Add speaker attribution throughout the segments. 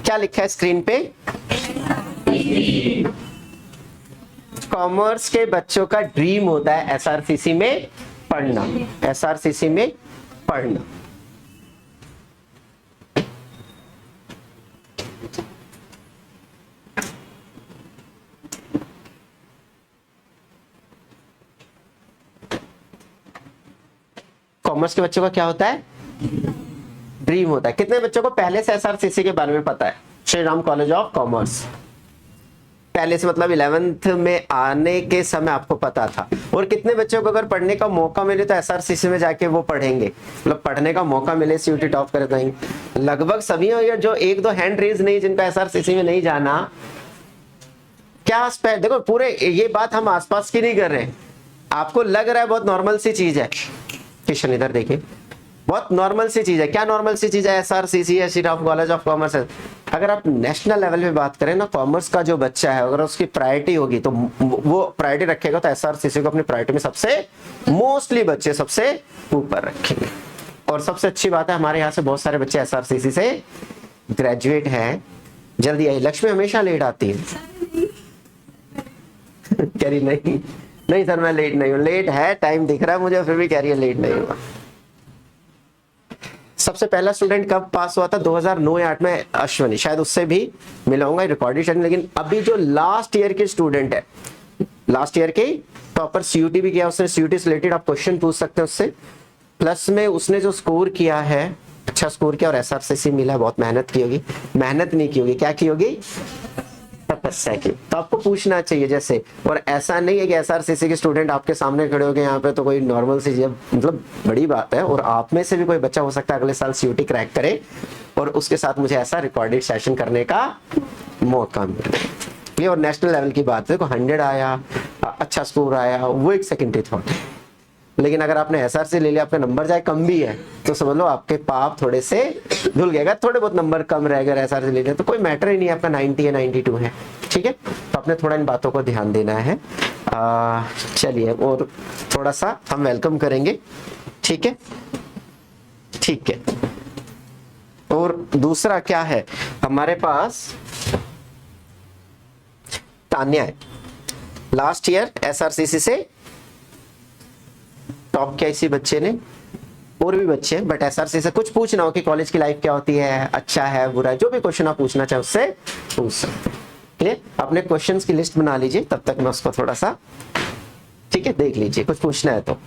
Speaker 1: क्या लिखा है स्क्रीन पे? कॉमर्स के बच्चों का ड्रीम होता है एसआरसीसी में पढ़ना, एसआरसीसी में पढ़ना। कॉमर्स के बच्चों का क्या होता है? ड्रीम होता है। कितने बच्चों को पहले से एसआरसीसी के बारे में पता है? Shri Ram college of commerce पहले से, मतलब 11th में आने के समय आपको पता था। और कितने बच्चों को अगर पढ़ने का मौका मिले तो एसआरसीसी में जाके वो पढ़ेंगे, मतलब पढ़ने का मौका मिले, सीयूटी टॉप कर देंगे? लगभग सभी हो, या जो एक दो हैंड रेज नहीं जिनका एसआरसीसी में नहीं जाना? क्या देखो, पूरे ये बात हम आसपास की नहीं कर रहे हैं, आपको लग रहा है बहुत नॉर्मल सी चीज है। किशन इधर देखिए, बहुत नॉर्मल सी चीज है। क्या नॉर्मल सी चीज है? एसआरसीसी है, Shri Ram college of commerce है। अगर आप नेशनल लेवल पे बात करें ना, कॉमर्स का जो बच्चा है अगर उसकी प्रायोरिटी होगी तो वो प्रायोरिटी रखेगा तो एसआरसीसी को अपनी प्रायोरिटी में सबसे मोस्टली बच्चे सबसे ऊपर रखेंगे। और सबसे अच्छी बात है, हमारे यहाँ से बहुत सारे बच्चे एसआरसीसी से ग्रेजुएट हैं। जल्दी आई, लक्ष्मी हमेशा लेट आती है। कह रही नहीं नहीं सर मैं लेट नहीं हूँ। लेट है, टाइम दिख रहा है मुझे, फिर भी कह रही है लेट नहीं हुआ। सबसे पहला स्टूडेंट कब पास हुआ था? 2009 या 8 में अश्वनी, शायद उससे भी मिला होगा रिकॉर्डेड स्टडी। लेकिन अभी जो लास्ट ईयर के स्टूडेंट है, लास्ट ईयर के टॉपर, सीयूटी भी किया उसने, सीयूटी से रिलेटेड आप क्वेश्चन पूछ सकते हैं उससे। प्लस में उसने जो स्कोर किया है, अच्छा स्कोर किया और एसआरसीसी मिला, बहुत मेहनत की होगी। मेहनत नहीं की होगी, क्या की होगी? तपस्या की। तो आपको पूछना चाहिए जैसे। और ऐसा नहीं है कि एसआरसीसी के स्टूडेंट आपके सामने खड़े हो गए यहाँ पे तो कोई नॉर्मल सी चीज, मतलब बड़ी बात है। और आप में से भी कोई बच्चा हो सकता है अगले साल सीयूटी क्रैक करे और उसके साथ मुझे ऐसा रिकॉर्डेड सेशन करने का मौका मिले। और नेशनल लेवल की बात है, 100 आया, अच्छा स्कोर आया, वो एक सेकेंडरी थॉट है। लेकिन अगर आपने एसआरसी ले लिया, आपका नंबर चाहे कम भी है तो समझ लो आपके पाप थोड़े से धुल गएगा। थोड़े बहुत नंबर कम रह गए एसआरसी ले लिया तो कोई मैटर ही नहीं है, आपका 90 है 92 है, ठीक है। तो आपने थोड़ा इन बातों को ध्यान देना है। चलिए, और थोड़ा सा हम वेलकम करेंगे, ठीक है, ठीक है। और दूसरा क्या है हमारे पास? तान्या है, लास्ट ईयर एसआरसीसी से टॉप किया इसी बच्चे ने। और भी बच्चे हैं, बट एसआरसी से कुछ पूछना हो कि कॉलेज की लाइफ क्या होती है, अच्छा है बुरा है, जो भी क्वेश्चन आप पूछना चाहे उससे पूछ सकते हैं। क्लियर? अपने क्वेश्चंस की लिस्ट बना लीजिए, तब तक मैं उसको थोड़ा सा, ठीक है, देख लीजिए कुछ पूछना है तो।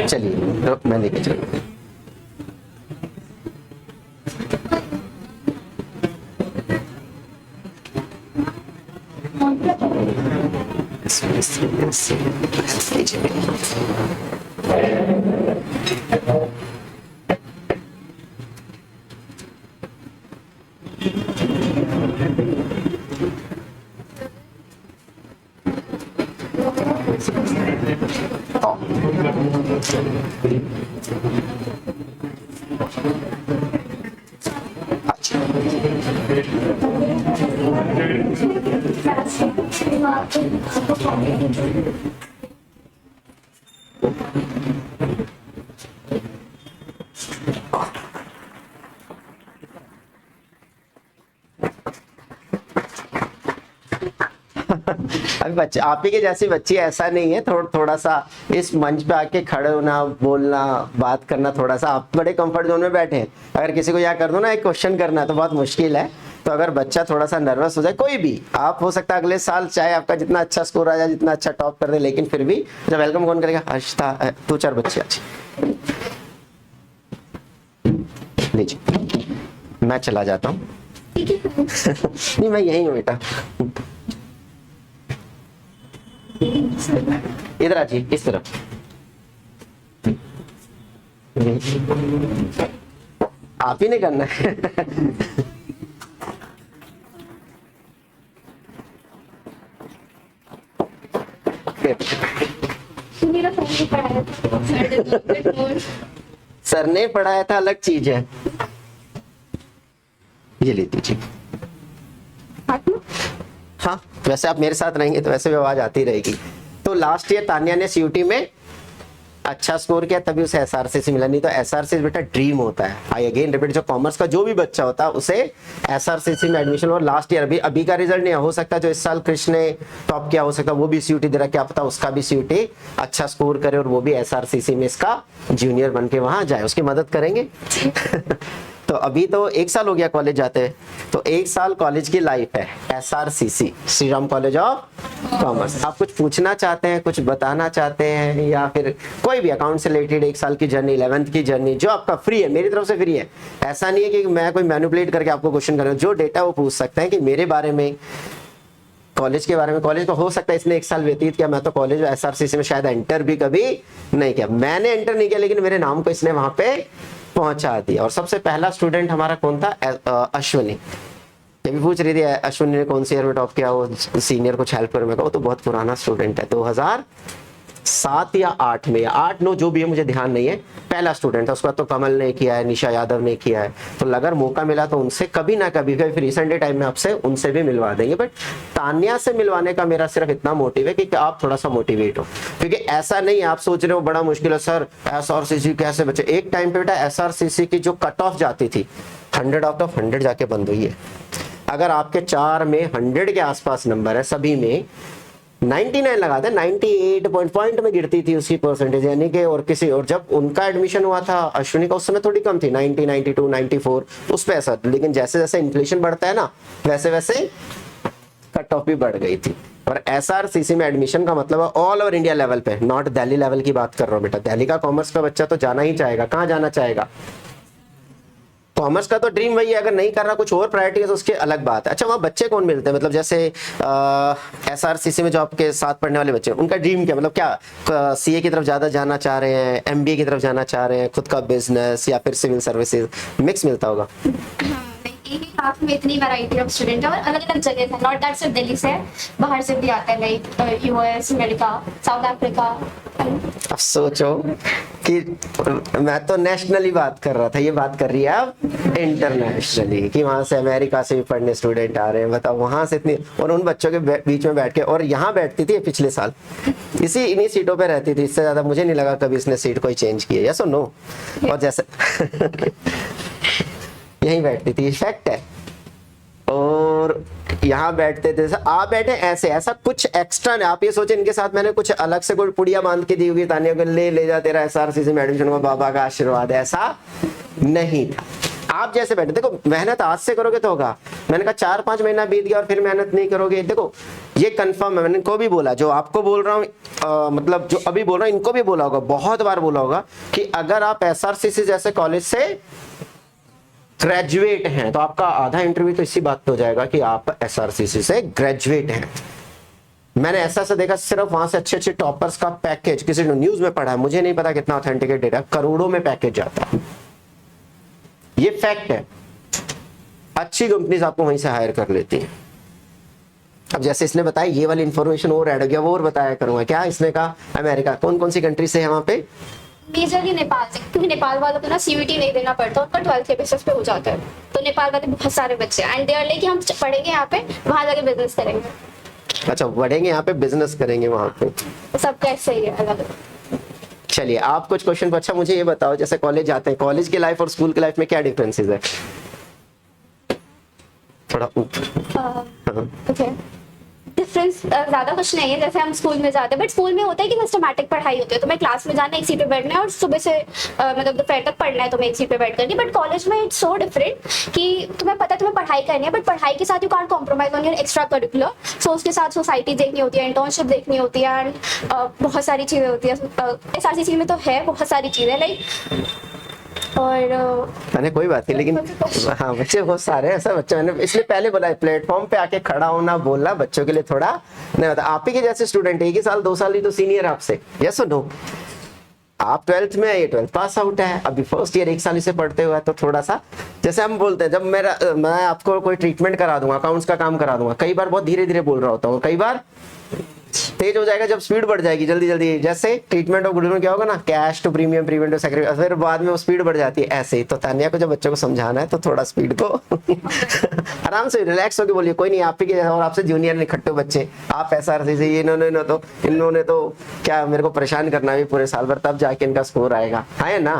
Speaker 1: चलिए मैं लेके चलूँ। अभी बच्चे आप ही के जैसी बच्ची ऐसा नहीं है, थोड़ा सा इस मंच पे आके खड़े होना, बोलना, बात करना, थोड़ा सा आप बड़े कंफर्ट जोन में बैठे हैं। अगर किसी को यहाँ कर दो ना एक क्वेश्चन करना तो बहुत मुश्किल है। तो अगर बच्चा थोड़ा सा नर्वस हो जाए, कोई भी आप, हो सकता है अगले साल चाहे आपका जितना अच्छा स्कोर आ जाए, जितना अच्छा टॉप कर दे, लेकिन फिर भी जब वेलकम कौन करेगा? हर्षता, 2-4 बच्चे अच्छे। लीजिए मैं चला जाता हूँ। नहीं मैं यही हूँ बेटा। इधर आ जी, इस तरफ। आप ही ने करना है।
Speaker 2: मेरा फोन नहीं पढ़ाया था,
Speaker 1: सर ने पढ़ाया था, अलग चीज है। ये ले दीजिए।
Speaker 2: हाँ
Speaker 1: वैसे आप मेरे साथ रहेंगे तो वैसे भी आवाज आती रहेगी। तो लास्ट ईयर तान्या ने सीयूटी में अच्छा स्कोर किया तभी उसे एसआरसीसी मिला, नहीं तो एसआरसीसी बेटा ड्रीम होता है। आई अगेन रिपीट, जो कॉमर्स का जो भी बच्चा होता है उसे एसआरसीसी में एडमिशन, और लास्ट ईयर अभी का रिजल्ट नहीं हो सकता, जो इस साल कृष्ण ने टॉप किया हो सकता है वो भी सीयूटी दे रहा, क्या पता उसका भी सीयूटी अच्छा स्कोर करे और वो भी एसआरसीसी में इसका जूनियर बन के वहां जाए, उसकी मदद करेंगे। तो अभी तो 1 साल हो गया कॉलेज जाते हैं, तो 1 साल कॉलेज की लाइफ है SRCC, Shri Ram college of commerce. आप कुछ पूछना चाहते हैं, कुछ बताना चाहते हैं, या फिर कोई भी अकाउंट से रिलेटेड 1 साल की जर्नी, 11th की जर्नी, जो आपका फ्री है, मेरी तरफ से फ्री है। ऐसा नहीं है कि मैं कोई मैनिपुलेट करके आपको क्वेश्चन कर रहा हूं, जो डेटा वो पूछ सकते हैं कि मेरे बारे में, कॉलेज के बारे में। कॉलेज तो हो सकता है इसने 1 साल व्यतीत किया, मैं तो कॉलेज एसआरसीसी में शायद एंटर भी कभी नहीं किया, मैंने एंटर नहीं किया लेकिन मेरे नाम को इसने वहां पे पहुंचा दिया। और सबसे पहला स्टूडेंट हमारा कौन था? अश्विनी। ये भी पूछ रही थी अश्विनी ने कौन सी ईयर में टॉप किया, वो सीनियर कुछ हेल्प कर, मैं वो तो बहुत पुराना स्टूडेंट है, 2007 या 8 में, या 8-9 जो भी है मुझे ध्यान नहीं है, पहला स्टूडेंट था। उसके बाद तो कमल ने किया है, निशा यादव ने किया है, तो अगर मौका मिला तो उनसे कभी ना कभी, फिर रिसेंट टाइम में आपसे उनसे भी मिलवा देंगे। बट तान्या से मिलवाने का मेरा सिर्फ इतना मोटिव है कि आप थोड़ा सा मोटिवेट हो, क्योंकि ऐसा नहीं है आप सोच रहे हो बड़ा मुश्किल है सर एसआरसीसी कैसे बचे। एक टाइम पे बेटा एसआरसीसी की जो कट ऑफ जाती थी 100 आउट ऑफ 100 जाके बंद हुई है। अगर आपके 4 में 100 के आसपास नंबर है, सभी में 99 लगाते, 98 पॉइंट में गिरती थी उसकी परसेंटेज, यानी कि और किसी, और जब उनका एडमिशन हुआ था अश्विनी का उस समय थोड़ी कम थी, 90, 92, 94 उस पे ऐसा। लेकिन जैसे जैसे इन्फ्लेशन बढ़ता है ना, वैसे वैसे कट ऑफ भी बढ़ गई थी। और एसआरसीसी में एडमिशन का मतलब है ऑल ओवर इंडिया लेवल पे, नॉट दिल्ली लेवल की बात कर रहा हूँ बेटा। दिल्ली का कॉमर्स का बच्चा तो जाना ही चाहेगा, कहाँ जाना चाहेगा? कॉमर्स का तो ड्रीम वही है, अगर नहीं करना कुछ और प्रायोरिटी है तो उसकी अलग बात है। अच्छा वहाँ बच्चे कौन मिलते हैं, मतलब जैसे एसआरसीसी में जो आपके साथ पढ़ने वाले बच्चे, उनका ड्रीम क्या, मतलब क्या सीए की तरफ ज्यादा जाना चाह रहे हैं, एमबीए की तरफ जाना चाह रहे हैं, खुद का बिजनेस, या फिर सिविल सर्विसेज, मिक्स मिलता होगा?
Speaker 2: एक ही क्लास में इतनी वैरायटी ऑफ स्टूडेंट है और अलग अलग जगह से, नॉट दैट सिर्फ दिल्ली से, बाहर से भी आते हैं, like US, America, south Africa.
Speaker 1: अब सोचो कि मैं तो नेशनली बात कर रहा था, ये बात कर रही है आप इंटरनेशनली, कि वहां से अमेरिका से भी पढ़ने स्टूडेंट आ रहे हैं। बताओ वहां से इतनी, और उन बच्चों के बीच में बैठ के, और यहाँ बैठती थी पिछले साल इन्हीं सीटों पे रहती थी, इससे ज्यादा मुझे नहीं लगा कभी इसने सीट कोई चेंज की है, यस और नो? और जैसे यहीं बैठती थी, फैक्ट है। और यहाँ बैठते थे, आप बैठे ऐसे, ऐसा कुछ एक्स्ट्रा नहीं। आप ये सोचे इनके साथ मैंने कुछ अलग से कोई पुड़िया बांध के दी होगी तानिया को, ले जा तेरा एसआरसीसी में एडमिशन हुआ, बाबा का आशीर्वाद है, ऐसा नहीं था। आप जैसे बैठे, देखो मेहनत आज से करोगे तो होगा। मैंने कहा 4-5 महीना बीत गया और फिर मेहनत नहीं करोगे, देखो ये कंफर्म है, मैंने इनको भी बोला, जो आपको बोल रहा हूँ, मतलब जो अभी बोल रहा हूँ इनको भी बोला होगा, बहुत बार बोला होगा कि अगर आप एसआरसीसी जैसे कॉलेज से ग्रेजुएट हैं तो आपका आधा इंटरव्यू तो इसी बात पे हो जाएगा कि आप एसआरसीसी से ग्रेजुएट हैं। मैंने ऐसा देखा, सिर्फ वहां से अच्छे अच्छे टॉपर्स का पैकेज, किसी ने न्यूज में पढ़ा है, मुझे नहीं पता कितना ऑथेंटिकेट डेटा, करोड़ों में पैकेज जाता है, ये फैक्ट है। अच्छी कंपनीज आपको वहीं से हायर कर लेती हैं। अब जैसे इसने बताया, ये वाली इंफॉर्मेशन और ऐड हो गया, वो और बताया करूंगा। क्या इसने कहा अमेरिका, कौन कौन सी कंट्री से है वहां पे?
Speaker 2: मेजरली नेपाल से, क्योंकि नेपाल वालों को ना सीयूटी नहीं देना पड़ता, उनका 12th के बेसिस पे हो जाता है। तो नेपाल वाले बहुत सारे बच्चे एंड दे आर लाइक हम पढ़ेंगे यहाँ पे, वहां जाके बिजनेस करेंगे।
Speaker 1: अच्छा बढ़ेंगे यहाँ पे, बिजनेस करेंगे वहां पे,
Speaker 2: तो सबका ऐसे ही है अलग अलग।
Speaker 1: चलिए आप कुछ क्वेश्चन, अच्छा मुझे ये बताओ, जैसे कॉलेज जाते हैं, कॉलेज की लाइफ और स्कूल की लाइफ में क्या डिफरेंसेस है? थोड़ा
Speaker 2: ओके, डिफरेंस ज्यादा कुछ नहीं है, जैसे हम स्कूल में जाते हैं, बट स्कूल में होता है कि सिस्टमैटिक पढ़ाई होती है, तो मैं क्लास में जाना, एक सीट पे बैठना है और सुबह से मतलब दोपहर तक पढ़ना है, तो मैं एक सीट पे बैठ करनी। बट कॉलेज में इट्स सो डिफरेंट कि तुम्हें पता है तुम्हें पढ़ाई करनी है, बट पढ़ाई के साथ you can't compromise on your extracurricular. So उसके साथ सोसाइटी देखनी होती है, इंटर्नशिप देखनी होती है, एंड बहुत सारी चीजें होती है। एसआरसीसी में तो है बहुत सारी चीजें लाइक, और
Speaker 1: मैंने कोई बात नहीं, लेकिन हाँ बच्चे बहुत सारे ऐसा बच्चे, मैंने इसलिए पहले बोला प्लेटफॉर्म पे आके खड़ा होना बोलना बच्चों के लिए थोड़ा नहीं होता। आप ही के जैसे स्टूडेंट 1 ही साल 2 साल ही तो सीनियर आपसे, यस और नो? आप 12th में, ये 12th पास आउट है, अभी फर्स्ट ईयर 1 साल इसे पढ़ते हुए, तो थोड़ा सा जैसे हम बोलते हैं, जब मैं आपको कोई ट्रीटमेंट करा दूंगा, अकाउंट्स का काम करा दूंगा, कई बार बहुत धीरे धीरे बोल रहा होता हूँ, कई बार तेज हो जाएगा जब स्पीड बढ़ जाएगी जल्दी जल्दी, जैसे ट्रीटमेंट ऑफ गुड क्या होगा ना, cash to premium, premium to sacrifice, फिर बाद में वो स्पीड बढ़ जाती है। ऐसे ही तो तानिया को जब बच्चों को समझाना है तो थोड़ा स्पीड को आराम से रिलैक्स होकर बोलिए, कोई नहीं आप ही के और आपसे जूनियर निखट्टू बच्चे, आप ऐसा से इन्होंने तो क्या मेरे को परेशान करना भी पूरे साल भर, तब जाके इनका स्कोर आएगा, है ना।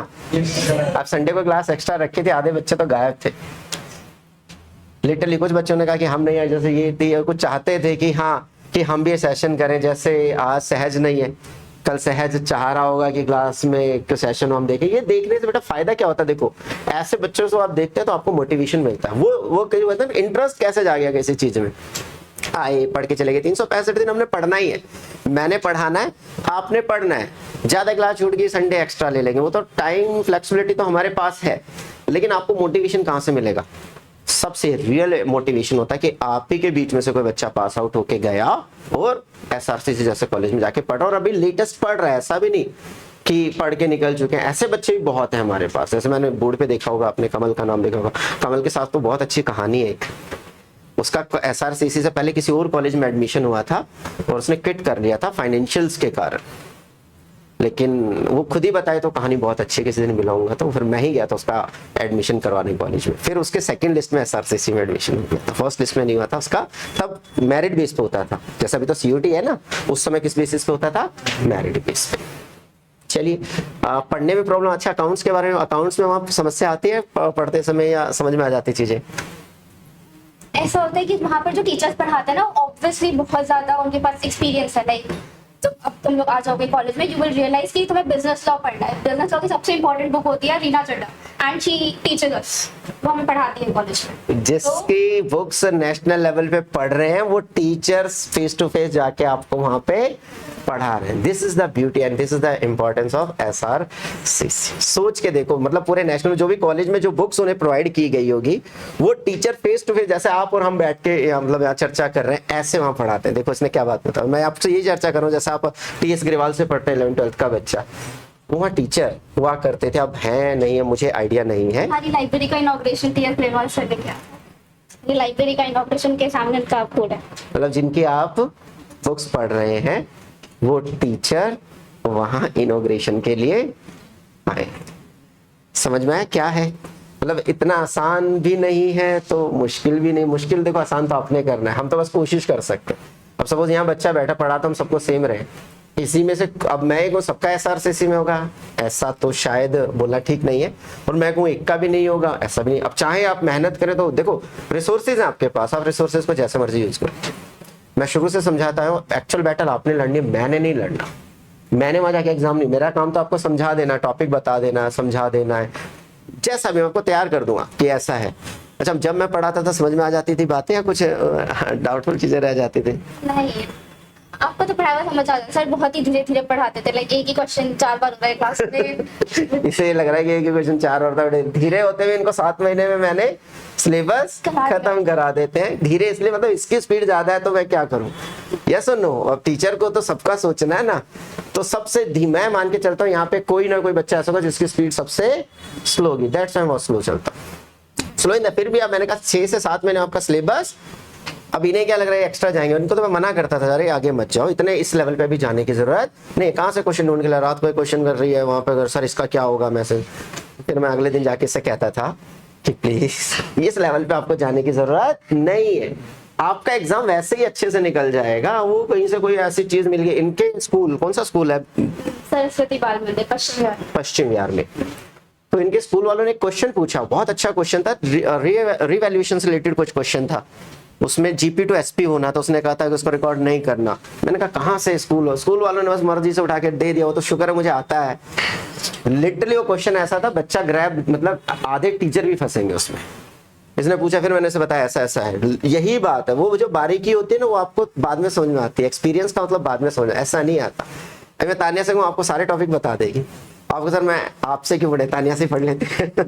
Speaker 1: आप संडे को क्लास एक्स्ट्रा रखे थे, आधे बच्चे तो गायब थे लिटरली। कुछ बच्चों ने कहा कि हम नहीं आए, जैसे ये थी, कुछ चाहते थे कि हाँ कि हम भी सेशन करें, जैसे आज सहज नहीं है, कल सहज चाह रहा होगा कि क्लास में एक सेशन हम देखें। ये देखने से बेटा फायदा क्या होता है, देखो ऐसे बच्चों को आप देखते हैं तो आपको मोटिवेशन मिलता है, वो कई बार ना इंटरेस्ट कैसे जागेगा किसी चीज में। आए पढ़ के चले गए, 365 दिन हमने पढ़ना ही है, मैंने पढ़ाना है, आपने पढ़ना है। ज्यादा क्लास छूट गई संडे एक्स्ट्रा ले लेंगे, वो तो टाइम फ्लेक्सिबिलिटी तो हमारे पास है, लेकिन आपको मोटिवेशन कहाँ से मिलेगा। सबसे रियल मोटिवेशन होता है कि आप ही के बीच में से कोई बच्चा पास आउट होके गया और एसआरसीसी जैसे कॉलेज में जाके पढ़ा, और अभी लेटेस्ट पढ़ रहा है, ऐसा भी नहीं कि पढ़ के निकल चुके हैं। ऐसे बच्चे भी बहुत हैं हमारे पास, जैसे मैंने बोर्ड पे देखा होगा, आपने कमल का नाम देखा होगा, कमल के साथ तो बहुत अच्छी कहानी है। उसका एसआरसीसी से पहले किसी और कॉलेज में एडमिशन हुआ था और उसने क्विट कर लिया था फाइनेंशियल्स के कारण, लेकिन वो खुद ही बताए तो कहानी बहुत अच्छी, किसी दिन मिलाऊंगा। तो फिर मैं ही गया था उसका एडमिशन करवाने कॉलेज में, फिर उसके सेकंड लिस्ट में एसआरसीसी में एडमिशन हो गया था, फर्स्ट लिस्ट में नहीं हुआ था उसका, तब मेरिट बेस पे होता था, जैसा अभी तो सीयूटी है ना, उस समय किस बेसिस पे होता था, मेरिट बेस पे। चलिए पढ़ने में प्रॉब्लम, अच्छा अकाउंट्स के बारे में, अकाउंट्स में वहाँ समस्या आती है पढ़ते समय या समझ में आ जाती चीजें।
Speaker 2: ऐसा होता है कि वहाँ पर जो टीचर्स पढ़ाते हैं ना, ऑब्वियसली बहुत ज्यादा उनके पास एक्सपीरियंस है। लाइक तो अब तुम लोग आ जाओगे कॉलेज में, यू विल रियलाइज कि तुम्हें बिजनेस लॉ पढ़ना है। बिजनेस लॉ की सबसे इंपॉर्टेंट बुक होती है रीना चड्डा, एंड शी टीचेस अस, वो हमें पढ़ाती है कॉलेज में।
Speaker 1: जिसकी बुक्स नेशनल लेवल पे पढ़ रहे हैं वो टीचर्स फेस टू फेस जाके आपको वहां पे पढ़ा रहे हैं। This is the beauty and this is the importance of SRCC. सोच के देखो, मतलब पूरे नेशनल जो भी कॉलेज में जो बुक्स उन्हें प्रोवाइड की गई होगी, वो टीचर फेस टू फेस, जैसे आप और हम बैठ के मतलब यहाँ चर्चा कर रहे हैं, ऐसे वहां पढ़ाते हैं। देखो इसने क्या बात बताया, मैं आपसे ये चर्चा करूँ, जैसे आप टीएस ग्रेवाल से पढ़ते हैं 11th-12th का बच्चा, वहाँ टीचर हुआ करते थे, अब है नहीं है मुझे आइडिया नहीं है।
Speaker 2: हमारी लाइब्रेरी का इनॉग्रेशन टीएस ग्रेवाल सर ने किया, ये लाइब्रेरी का इनॉग्रेशन के सामने का कोड है।
Speaker 1: मतलब जिनकी आप बुक्स पढ़ रहे हैं वो टीचर वहां इनॉग्रेशन के लिए आए। समझ में आया क्या है, मतलब इतना आसान भी नहीं है तो मुश्किल भी नहीं। मुश्किल देखो, आसान तो आपने करना है, हम तो बस कोशिश कर सकते हैं। अब सपोज यहाँ बच्चा बैठा पढ़ा तो हम सबको सेम रहे, इसी में से अब मैं एक सबका एसआरसीसी में होगा, ऐसा तो शायद बोलना ठीक नहीं है, और मैं कहूँ एक का भी नहीं होगा, ऐसा भी नहीं। अब चाहे आप मेहनत करें तो देखो रिसोर्सेज हैं आपके पास, आप रिसोर्सेज को जैसे मर्जी यूज करो। मैं शुरू से समझाता हूँ, एक्चुअल बैटल आपने लड़नी, मैंने नहीं लड़ना। मैंने वहां जाके एग्जाम नहीं, मेरा काम तो आपको समझा देना, टॉपिक बता देना, समझा देना है, जैसा भी मैं आपको तैयार कर दूंगा कि ऐसा है। अच्छा जब मैं पढ़ाता था समझ में आ जाती थी बातें या कुछ डाउटफुल चीजें रह जाती थी?
Speaker 2: नहीं, आपको तो पढ़ाया हुआ समझ आ जाता। सर बहुत ही धीरे धीरे पढ़ाते थे, लाइक एक ही क्वेश्चन 4 बार हो रहा है क्लास में।
Speaker 1: इसे ये लग रहा है कि एक ही क्वेश्चन 4 और था, धीरे होते हुए इनको 7 महीने में मैंने सिलेबस खत्म करा देते हैं। धीरे इसलिए मतलब इसकी स्पीड ज्यादा है तो मैं क्या करूं, यस और नो। अब टीचर को तो सबका सोचना है ना, तो सबसे धीमा मैं मान के चलता हूँ, यहाँ पे कोई ना कोई बच्चा ऐसा होगा जिसकी स्पीड सबसे स्लो होगी, दैट्स व्हाई बहुत स्लो चलता स्लो इन। फिर भी अब मैंने कहा 6 से 7 महीने आपका सिलेबस, अब इन्हें क्या लग रहा है एक्स्ट्रा जाएंगे, उनको तो मैं मना करता था, अरे आगे मत जाओ, इतने इस लेवल पे भी जाने की जरूरत नहीं। कहाँ से क्वेश्चन ढूंढ के ला, रात को क्वेश्चन कर रही है वहां पे, सर इसका क्या होगा मैसेज। फिर मैं अगले दिन जाके इससे कहता था कि प्लीज इस लेवल पे आपको जाने की जरूरत नहीं है, आपका एग्जाम वैसे ही अच्छे से निकल जाएगा। वो कहीं से कोई ऐसी चीज मिल गई, इनके स्कूल कौन सा स्कूल है,
Speaker 2: सरस्वती बाल मंदिर
Speaker 1: पश्चिम बिहार में, तो इनके स्कूल वालों ने क्वेश्चन पूछा, बहुत अच्छा क्वेश्चन था, रिवैल्यूएशन से रिलेटेड कुछ क्वेश्चन था, उसमें जीपी टू एसपी होना था। उसने कहा था कि उसको रिकॉर्ड नहीं करना। मैंने कहा कहाँ से स्कूल वालों ने बस मर्जी से उठा के दे दिया, वो तो शुक्र है मुझे आता है। लिटरली वो क्वेश्चन ऐसा था, बच्चा ग्रैब, मतलब आधे टीचर भी फंसेंगे उसमें। इसने पूछा, फिर मैंने इसे बताया ऐसा ऐसा है। यही बात है, वो जो बारीकी होती है ना वो आपको बाद में समझ में आती है, एक्सपीरियंस का मतलब बाद में समझ में, ऐसा नहीं आता। अभी मैं तानिया से आपको सारे टॉपिक बता देगी, आपको सर मैं आपसे क्यों पढ़े, तानिया से पढ़ लेते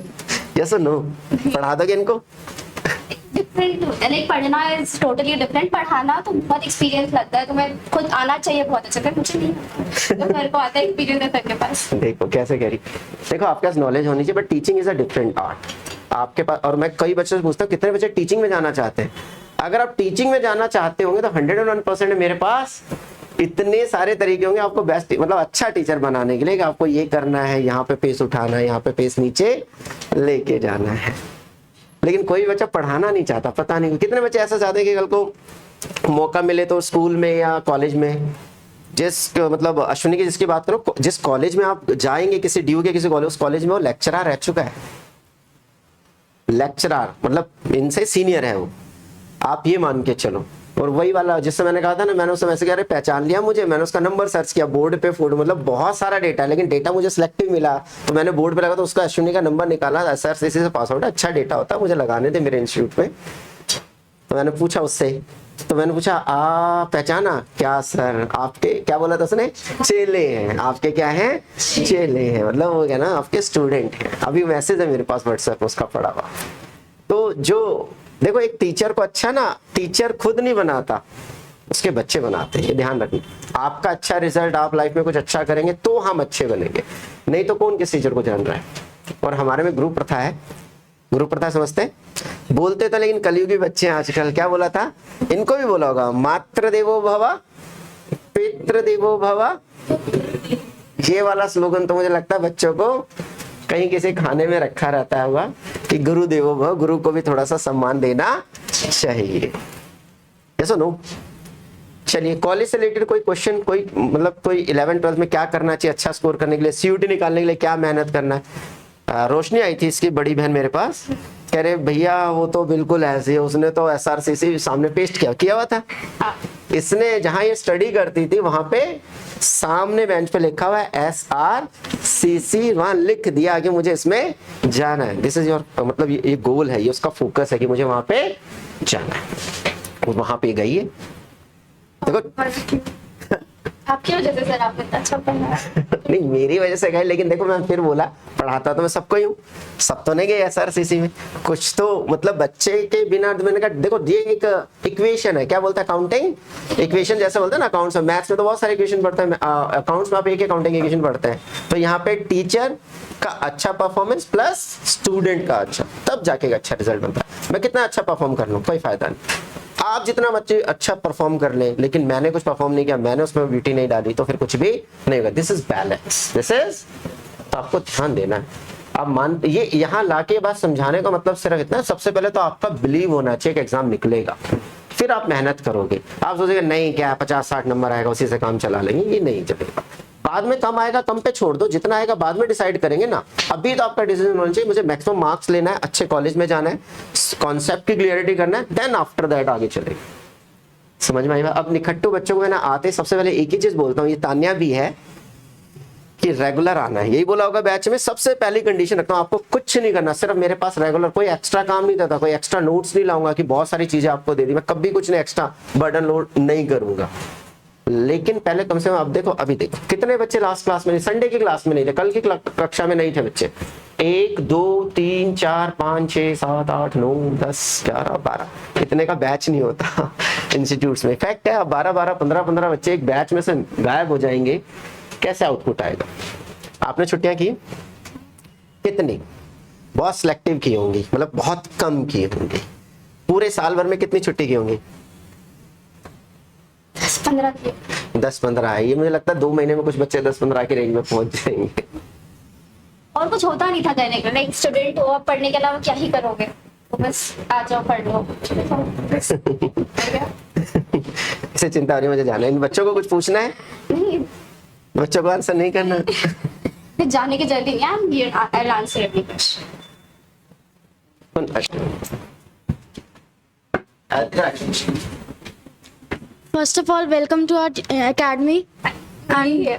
Speaker 1: यस और नो, पढ़ा दोगे इनको?
Speaker 2: डिफरेंट होता है, लाइक पढ़ना इज टोटली डिफरेंट, पढ़ाना तो बहुत एक्सपीरियंस लगता है, तुम्हें खुद आना चाहिए बहुत अच्छा, पर मुझे नहीं आता, तो मेरे को आता है एक्सपीरियंस है सबके पास।
Speaker 1: देखो कैसे कह रही, देखो आपके पास नॉलेज होनी चाहिए, but teaching is a different art आपके पास। और मैं कई बच्चों से पूछता हूँ कितने बच्चे टीचिंग में जाना चाहते हैं। अगर आप टीचिंग में जाना चाहते होंगे तो 101% मेरे पास इतने सारे तरीके होंगे आपको बेस्ट मतलब अच्छा टीचर बनाने के लिए कि आपको ये करना है, यहाँ पे पेस उठाना है, यहाँ पे पेस नीचे लेके जाना है। लेकिन कोई बच्चा पढ़ाना नहीं चाहता, पता नहीं कितने बच्चे ऐसा चाहते हैं कि कल को मौका मिले तो स्कूल में या कॉलेज में, जिस मतलब अश्विनी की जिसकी बात करो, जिस कॉलेज में आप जाएंगे किसी ड्यू के किसी कॉलेज, उस कॉलेज में वो लेक्चरर रह चुका है, लेक्चरर मतलब इनसे सीनियर है वो, आप ये मान के चलो। और वही वाला जिससे मैंने कहा था ना, मैंने उस समय ऐसे कह रहे पहचान लिया मुझे, मैंने उसका नंबर सर्च किया बोर्ड पे, फोटो मतलब बहुत सारा डेटा है, लेकिन डेटा मुझे सिलेक्टिव मिला, तो मैंने बोर्ड पे लगा तो उसका अश्विनी का नंबर निकाला, SRCC से पास आउट, अच्छा डेटा होता है, मुझे लगाने थे मेरे इंस्टीट्यूट में। तो मैंने पूछा उससे, तो मैंने पूछा पहचाना क्या सर, आपके क्या बोला था उसने, चेले हैं आपके, क्या हैं चेले हैं, मतलब वो क्या ना आपके स्टूडेंट हैं। अभी मैसेज है मेरे पास व्हाट्सएप उसका पड़ा हुआ। तो जो देखो एक टीचर को अच्छा ना, टीचर खुद नहीं बनाता, उसके बच्चे बनाते हैं, ये ध्यान रखना। आपका अच्छा रिजल्ट, आप लाइफ में कुछ अच्छा करेंगे तो हम अच्छे बनेंगे, नहीं तो कौन किस टीचर को जान रहा है। और हमारे में ग्रुप प्रथा है, ग्रुप प्रथा समझते हैं, बोलते तो लेकिन कलयुगी बच्चे हैं आजकल, क्या बोला था, इनको भी बोला होगा, मातृ देवो भव पितृ देवो भव। ये वाला स्लोगन तो मुझे लगता है बच्चों को कहीं किसी खाने में रखा रहता होगा कि गुरु देवो भव, गुरु को भी थोड़ा सा सम्मान देना चाहिए। ऐसा नो। चलिए कॉलेज से रिलेटेड कोई क्वेश्चन, कोई मतलब कोई 11th-12th में क्या करना चाहिए अच्छा स्कोर करने के लिए, CUT निकालने के लिए क्या मेहनत करना है। रोशनी आई थी इसकी बड़ी बहन मेरे पास, कह रहे भैया वो तो बिल्कुल ऐसे, उसने तो SRCC सामने पेस्ट किया हुआ था, इसने जहां ये स्टडी करती थी वहां पे सामने बेंच पे लिखा हुआ है SRCC, वहां लिख दिया कि मुझे इसमें जाना है, दिस इज योर मतलब ये गोल है, ये उसका फोकस है कि मुझे वहां पे जाना है, वो वहां पे गई है। देखो
Speaker 2: आपकी वजह से सर आपने इतना अच्छा पढ़ा।
Speaker 1: नहीं मेरी वजह से गए, लेकिन देखो मैं फिर बोला पढ़ाता तो मैं सबको ही हूँ, सब तो नहीं गए SRCC में, कुछ तो मतलब बच्चे के बिना। मैंने कहा देखो ये एक इक्वेशन है, क्या बोलता है अकाउंटिंग इक्वेशन, जैसे बोलते हैं ना अकाउंट्स में, मैथ्स में तो बहुत सारे इक्वेशन पढ़ते हैं, अकाउंट्स में आप एक अकाउंटिंग इक्वेशन पढ़ते हैं। तो यहाँ पे टीचर का अच्छा परफॉर्मेंस प्लस स्टूडेंट का अच्छा, तब जाके अच्छा रिजल्ट बनता है। मैं कितना अच्छा परफॉर्म कर लूँ कोई फायदा नहीं, आप जितना बच्चे अच्छा परफॉर्म कर ले, लेकिन मैंने कुछ परफॉर्म नहीं किया, मैंने उसमें ब्यूटी नहीं डाली, तो फिर कुछ भी नहीं होगा। This is balance, this is, तो आपको ध्यान देना है। अब मान ये यहाँ लाके बात समझाने का मतलब सिर्फ इतना, सबसे पहले तो आपका बिलीव होना चाहिए कि एग्जाम निकलेगा, फिर आप मेहनत करोगे। आप सोचेंगे नहीं क्या 50-60 नंबर आएगा उसी से काम चला लेंगे, ये नहीं चलेगा। बाद में कम आएगा कम पे छोड़ दो, जितना आएगा बाद में डिसाइड करेंगे ना। अभी तो आपका डिसीजन होना चाहिए मुझे मैक्सिमम मार्क्स लेना है, अच्छे कॉलेज में जाना है, कॉन्सेप्ट की क्लियरिटी करना है, देन आफ्टर दैट आगे चलेगा। समझ में आई बात? अब निखट्टू बच्चों को मैं ना आते सबसे पहले एक ही चीज बोलता हूँ, ये तान्या भी है कि रेगुलर आना है, यही बोला होगा बैच में। सबसे पहली कंडीशन रखता हूँ, आपको कुछ नहीं करना, सिर्फ मेरे पास रेगुलर, कोई एक्स्ट्रा काम नहीं देता, कोई एक्स्ट्रा नोट्स नहीं लाऊंगा कि बहुत सारी चीजें आपको दे दी, मैं कभी कुछ नहीं एक्स्ट्रा बर्डन लोड नहीं करूंगा। लेकिन पहले कम से कम, अब देखो अभी देखो कितने बच्चे लास्ट क्लास में नहीं, संडे की क्लास में नहीं थे, कल की कक्षा में नहीं थे बच्चे, 1 2 3 4 5 6 7 8 9 10 11 12 इतने का बैच नहीं होता इंस्टीट्यूट्स में। फैक्ट है, अब 12 15 15 बच्चे एक बैच में से गायब हो जाएंगे, कैसे आउटपुट आएगा? आपने छुट्टियां की कितनी? बहुत सिलेक्टिव की होंगी, मतलब बहुत कम की होंगी। पूरे साल भर में कितनी छुट्टी की होंगी? 10-15 है। ये मुझे लगता है 2 महीने में कुछ बच्चे 10-15 की रेंज में पहुंच जाएंगे।
Speaker 2: और कुछ होता नहीं था कहने का, लाइक स्टूडेंट हो, आप पढ़ने के अलावा क्या ही करोगे, तो बस आ जाओ पढ़ लो।
Speaker 1: इसे चिंता हो रही है मुझे जाना है। इन बच्चों को कुछ पूछना है?
Speaker 2: नहीं,
Speaker 1: बच्चों को आंसर नहीं करना?
Speaker 2: जाने की जल्दी नहीं है, I will answer every question.
Speaker 3: First of all, welcome to our academy. And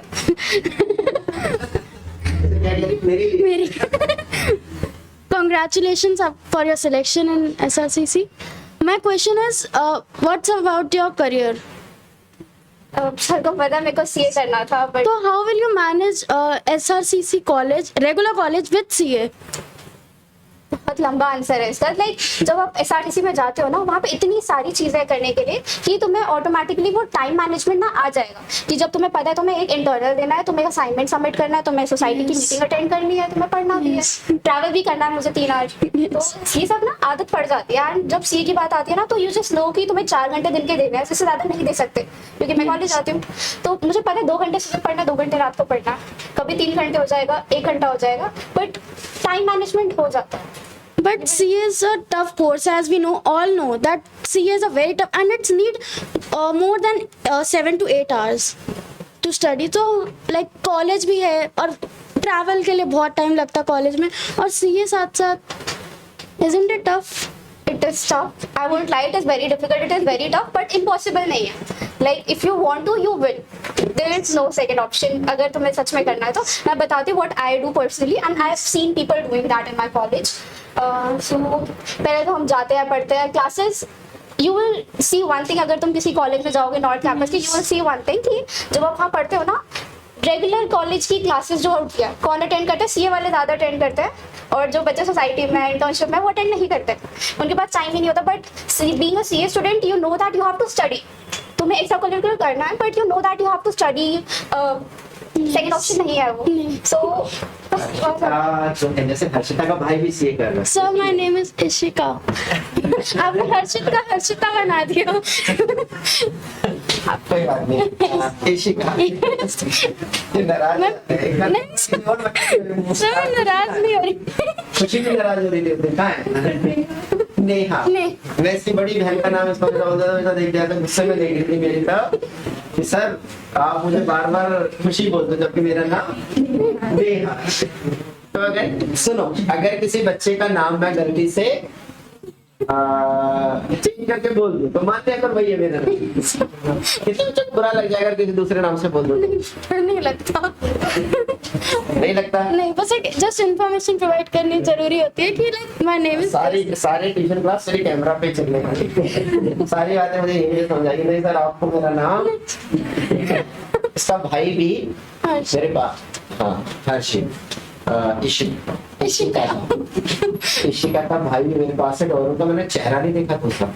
Speaker 3: congratulations for your selection in SRCC. My question is, what's about your career?
Speaker 2: Sir को पता मेरे को CA करना था, but
Speaker 3: So how will you manage SRCC college, regular college with CA?
Speaker 2: बहुत बहुत लंबा answer है इसका। लाइक जब आप एसआरटीसी में जाते हो ना, वहाँ पे इतनी सारी चीजें करने के लिए कि तुम्हें ऑटोमेटिकली वो टाइम मैनेजमेंट ना आ जाएगा कि जब तुम्हें पता है तुम्हें एक इंटरनल देना है, तुम्हें असाइनमेंट सबमिट करना है, तुम्हें सोसाइटी की मीटिंग अटेंड करनी है, तुम्हें पढ़ना भी है, ट्रैवल भी करना है मुझे 3 आवर्स। तो ये सब ना आदत पड़ जाती है। एंड जब सी की बात आती है ना, तो यू जस्ट नो कि तुम्हें 4 घंटे दिन के देने हैं, इससे ज्यादा नहीं दे सकते क्योंकि मैं कॉलेज जाती हूँ। तो मुझे पता है 2 घंटे सुबह पढ़ना, 2 घंटे रात को पढ़ना, कभी 3 घंटे हो जाएगा, 1 घंटा हो जाएगा, बट टाइम मैनेजमेंट हो जाता है।
Speaker 3: But CA is a tough course, as we know, all know that CA is a very tough, and it's need more than 7 to 8 hours to study. तो like college भी है और travel के लिए बहुत time लगता है college में, और CA साथ साथ, isn't it tough?
Speaker 2: It is tough. I won't lie, it is very difficult. It is very tough, but impossible नहीं है. Like if you want to, you will. There is no second option. अगर तुम्हें सच में करना है तो मैं बताती हूँ what I do personally, and I have seen people doing that in my college. So पहले तो हम जाते हैं, पढ़ते हैं classes. You will see one thing, अगर तुम किसी कॉलेज में जाओगे नॉर्थ कैंपस की, you will see one thing कि जब आप वहाँ पढ़ते हो ना, रेगुलर कॉलेज की क्लासेस जो होती है कौन अटेंड करते हैं? सीए वाले ज़्यादा अटेंड करते हैं, और जो बच्चे सोसाइटी में इंटर्नशिप में वो अटेंड नहीं करते, उनके पास टाइम ही नहीं होता। But being a CA student, you know that you have to study. तुम्हें एक्स्ट्रा करिकुलर करना है, but you know that you have to study. Second option नहीं है वो। सो
Speaker 1: जैसे हर्षिता का भाई भी सीए कर रहा है।
Speaker 3: Sir, my name is Ishika. आपने हर्षिता बना दिया।
Speaker 1: कोई बात नहीं। इशिका ये नाराज
Speaker 3: नहीं सर, मैं नाराज नहीं हो रही।
Speaker 1: खुशी भी नाराज हो रही थी। कहाँ है नेहा? मैं इसकी बड़ी बहन का नाम इसको वैसा देख दिया था, गुस्से में देख रही थी मेरी तरफ कि सर आप मुझे बार बार खुशी बोलते जबकि मेरा नाम नेहा। तो अगर सुनो, अगर किसी बच्चे का नाम मैं गलती से चेंज करके बोल दूं तो मानते हैं, पर वही है मेरा नाम। कितना कुछ बुरा लग जाएगा किसी दूसरे नाम से बोल दूं?
Speaker 3: नहीं लगता।
Speaker 1: नहीं लगता?
Speaker 3: नहीं, बस एक जस्ट इन्फॉर्मेशन प्रोवाइड करनी जरूरी होती है कि लाइक माय नेम इज।
Speaker 1: सारी ट्यूशन क्लास सारी कैमरा पे चलने वाली सारी बातें मुझे इंग्लिश समझाएगी। नहीं सर, आपको मेरा नाम, इसका भाई भी मेरे पास, हाँ हर्षित, इशिका का भाई भी मेरे पास है। और उनका मैंने चेहरा नहीं देखा दूसरा।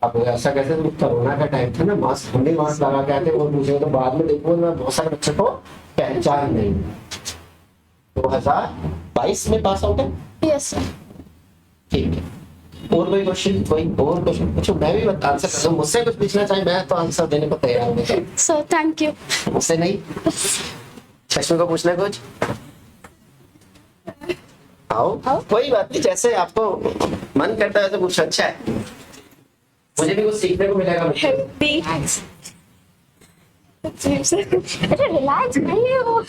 Speaker 1: अब ऐसा कैसे, कोरोना का टाइम था ना, मास्क हमने मास्क लगा के आते, वो पूछे तो बाद में देखो मैं बहुत सारे बच्चों को पहचान नहीं। 2022 में पास आउट है।
Speaker 3: Yes sir.
Speaker 1: ठीक है, और कोई क्वेश्चन? कोई और क्वेश्चन पूछो, मैं भी आंसर कर दूं। मुझसे कुछ पूछना चाहे मैं तो आंसर देने को तैयार हूं
Speaker 3: सर। Thank you.
Speaker 1: मुझसे नहीं। चश्मे को पूछना कुछ? आओ, कोई बात नहीं, जैसे आपको मन करता है वैसे पूछो। अच्छा है, मुझे भी कुछ सीखने को मिलेगा।
Speaker 2: रिलैक्स नहीं है वो।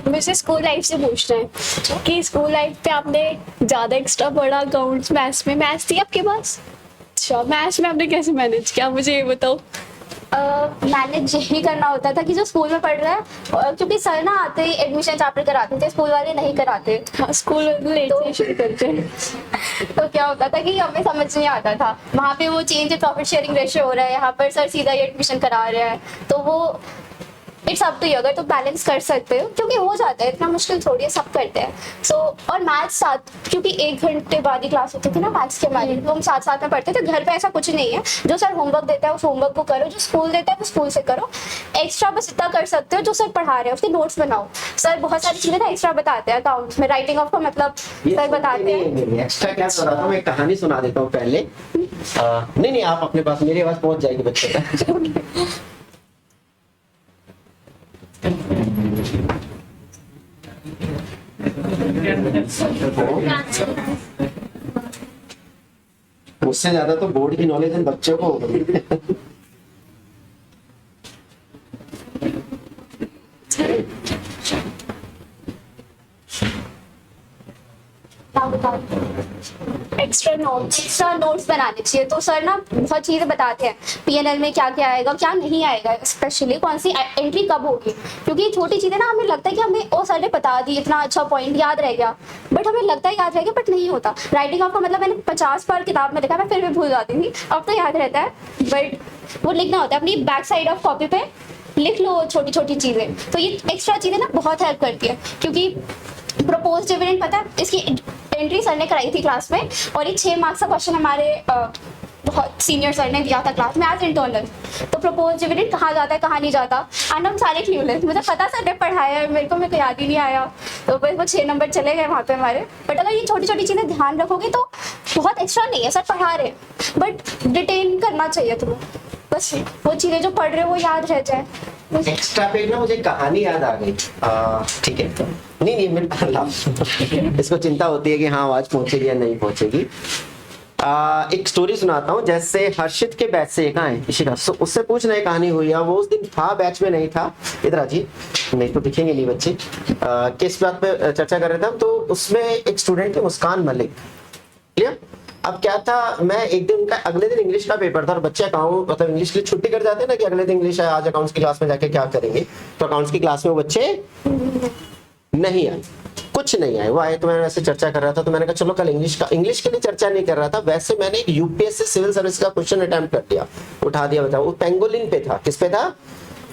Speaker 4: मुझे स्कूल लाइफ से पूछना है कि स्कूल लाइफ पे आपने ज्यादा एक्स्ट्रा पढ़ा अकाउंट्स, मैथ्स में? मैथ्स थी आपके पास? अच्छा, मैथ्स में आपने कैसे मैनेज किया, मुझे ये बताओ।
Speaker 2: मैनेज यही करना होता था कि जो स्कूल में पढ़ रहा है, क्योंकि सर ना आते ही एडमिशन चाप्टर कराते थे, स्कूल वाले नहीं कराते।
Speaker 4: हाँ, स्कूल लेट से शुरू करते हैं।
Speaker 2: तो क्या होता था कि हमें समझ नहीं आता था, वहाँ पे वो चेंज प्रॉफिट शेयरिंग रेशियो हो रहा है, यहाँ पर सर सीधा ही एडमिशन करा रहे हैं। तो वो इट्स अप टू यू, अगर तो बैलेंस कर सकते हो, क्योंकि हो जाता है, इतना मुश्किल थोड़ी है, सब करते हैं। सो और मैथ्स साथ, क्योंकि 1 घंटे बाद ही क्लास होती थी ना मैथ्स के हमारी, तो हम साथ साथ में पढ़ते थे। घर पे ऐसा कुछ नहीं है, जो सर होमवर्क देता है उस होमवर्क को करो, जो स्कूल देता है वो स्कूल से करो। एक्स्ट्रा बस इतना कर सकते हो जो सर पढ़ा रहे हैं उसके नोट्स बनाओ। सर बहुत सारी चीजें ना एक्स्ट्रा बताते हैं, अकाउंट्स में राइटिंग ऑफ का मतलब सर बताते हैं।
Speaker 1: एक्स्ट्रा क्या कर रहा था, मैं कहानी सुना देता हूँ पहले। नहीं, आप अपने पास, मेरी आवाज पहुंच जाएगी बच्चे तक। मुझसे ज्यादा तो बोर्ड की नॉलेज इन बच्चों को होगी।
Speaker 2: एक्स्ट्रा नोट्स बनाने चाहिए। तो सर ना बहुत चीजें बताते हैं, पीएनएल में क्या क्या आएगा क्या नहीं आएगा, स्पेशली कौन सी एंट्री कब होगी, क्योंकि छोटी चीजें ना हमें लगता है कि हमें ओ सर ने बता दी, इतना अच्छा पॉइंट याद रह गया, बट हमें लगता है याद रह गया, बट नहीं होता। राइटिंग ऑफ का मतलब मैंने 50 बार किताब में लिखा, मैं फिर भी भूल जाती थी, अब तो याद रहता है, बट वो लिखना होता है अपनी बैक साइड ऑफ कॉपी पे। लिख लो छोटी छोटी चीजें, तो ये एक्स्ट्रा चीजें ना बहुत हेल्प करती है। क्योंकि प्रपोज डिविडेंड पता है, इसकी एंट्री सर ने कराई थी क्लास में, और ये 6 मार्क्स का क्वेश्चन हमारे बहुत सीनियर सर ने दिया था क्लास में एज इंटरनल। तो प्रपोज डिविडेंड कहाँ जाता है कहाँ नहीं जाता, एंड हम सारे क्लूलेस, मुझे पता सर ने पढ़ाया है, मेरे को याद ही नहीं आया, तो बस वो 6 नंबर चले गए वहाँ पे हमारे। बट अगर ये छोटी छोटी चीज़ें ध्यान रखोगे तो बहुत एक्स्ट्रा नहीं है, सर पढ़ा रहे, बट डिटेन करना चाहिए तुम्हें, बस वो चीज़ें जो पढ़ रहे हो वो याद रह जाए।
Speaker 1: एक्स्ट्रा पे ना मुझे कहानी याद आ गई। ठीक है, नहीं मैं इसको चिंता होती है कि हाँ आवाज पहुंचेगी या नहीं पहुंचेगी। एक स्टोरी सुनाता हूँ। जैसे हर्षित के बैच से कहाँ है इशिका, उससे पूछना है कहानी हुई है, वो उस दिन था बैच में नहीं था, इधर आजी, नहीं तो दिखेंगे नहीं बच्चे। किस बात पे चर्चा कर रहे थे हम, तो उसमें एक स्टूडेंट थे मुस्कान मलिक, क्लियर। अब क्या था, मैं एक दिन उनका अगले दिन इंग्लिश का पेपर था, और बच्चे अकाउंट मतलब इंग्लिश के लिए छुट्टी कर जाते हैं ना कि अगले दिन इंग्लिश है, आज अकाउंट्स की क्लास में जाके क्या करेंगे, तो अकाउंट्स की क्लास में वो बच्चे नहीं आए, कुछ नहीं आए। वो आए तो मैं वैसे चर्चा कर रहा था, तो मैंने कहा चलो कल इंग्लिश के लिए चर्चा नहीं कर रहा था, वैसे मैंने एक यूपीएससी सिविल सर्विस का क्वेश्चन अटेम्प्ट कर दिया, उठा दिया। बताओ वो पेंगोलिन पे था, किस पे था,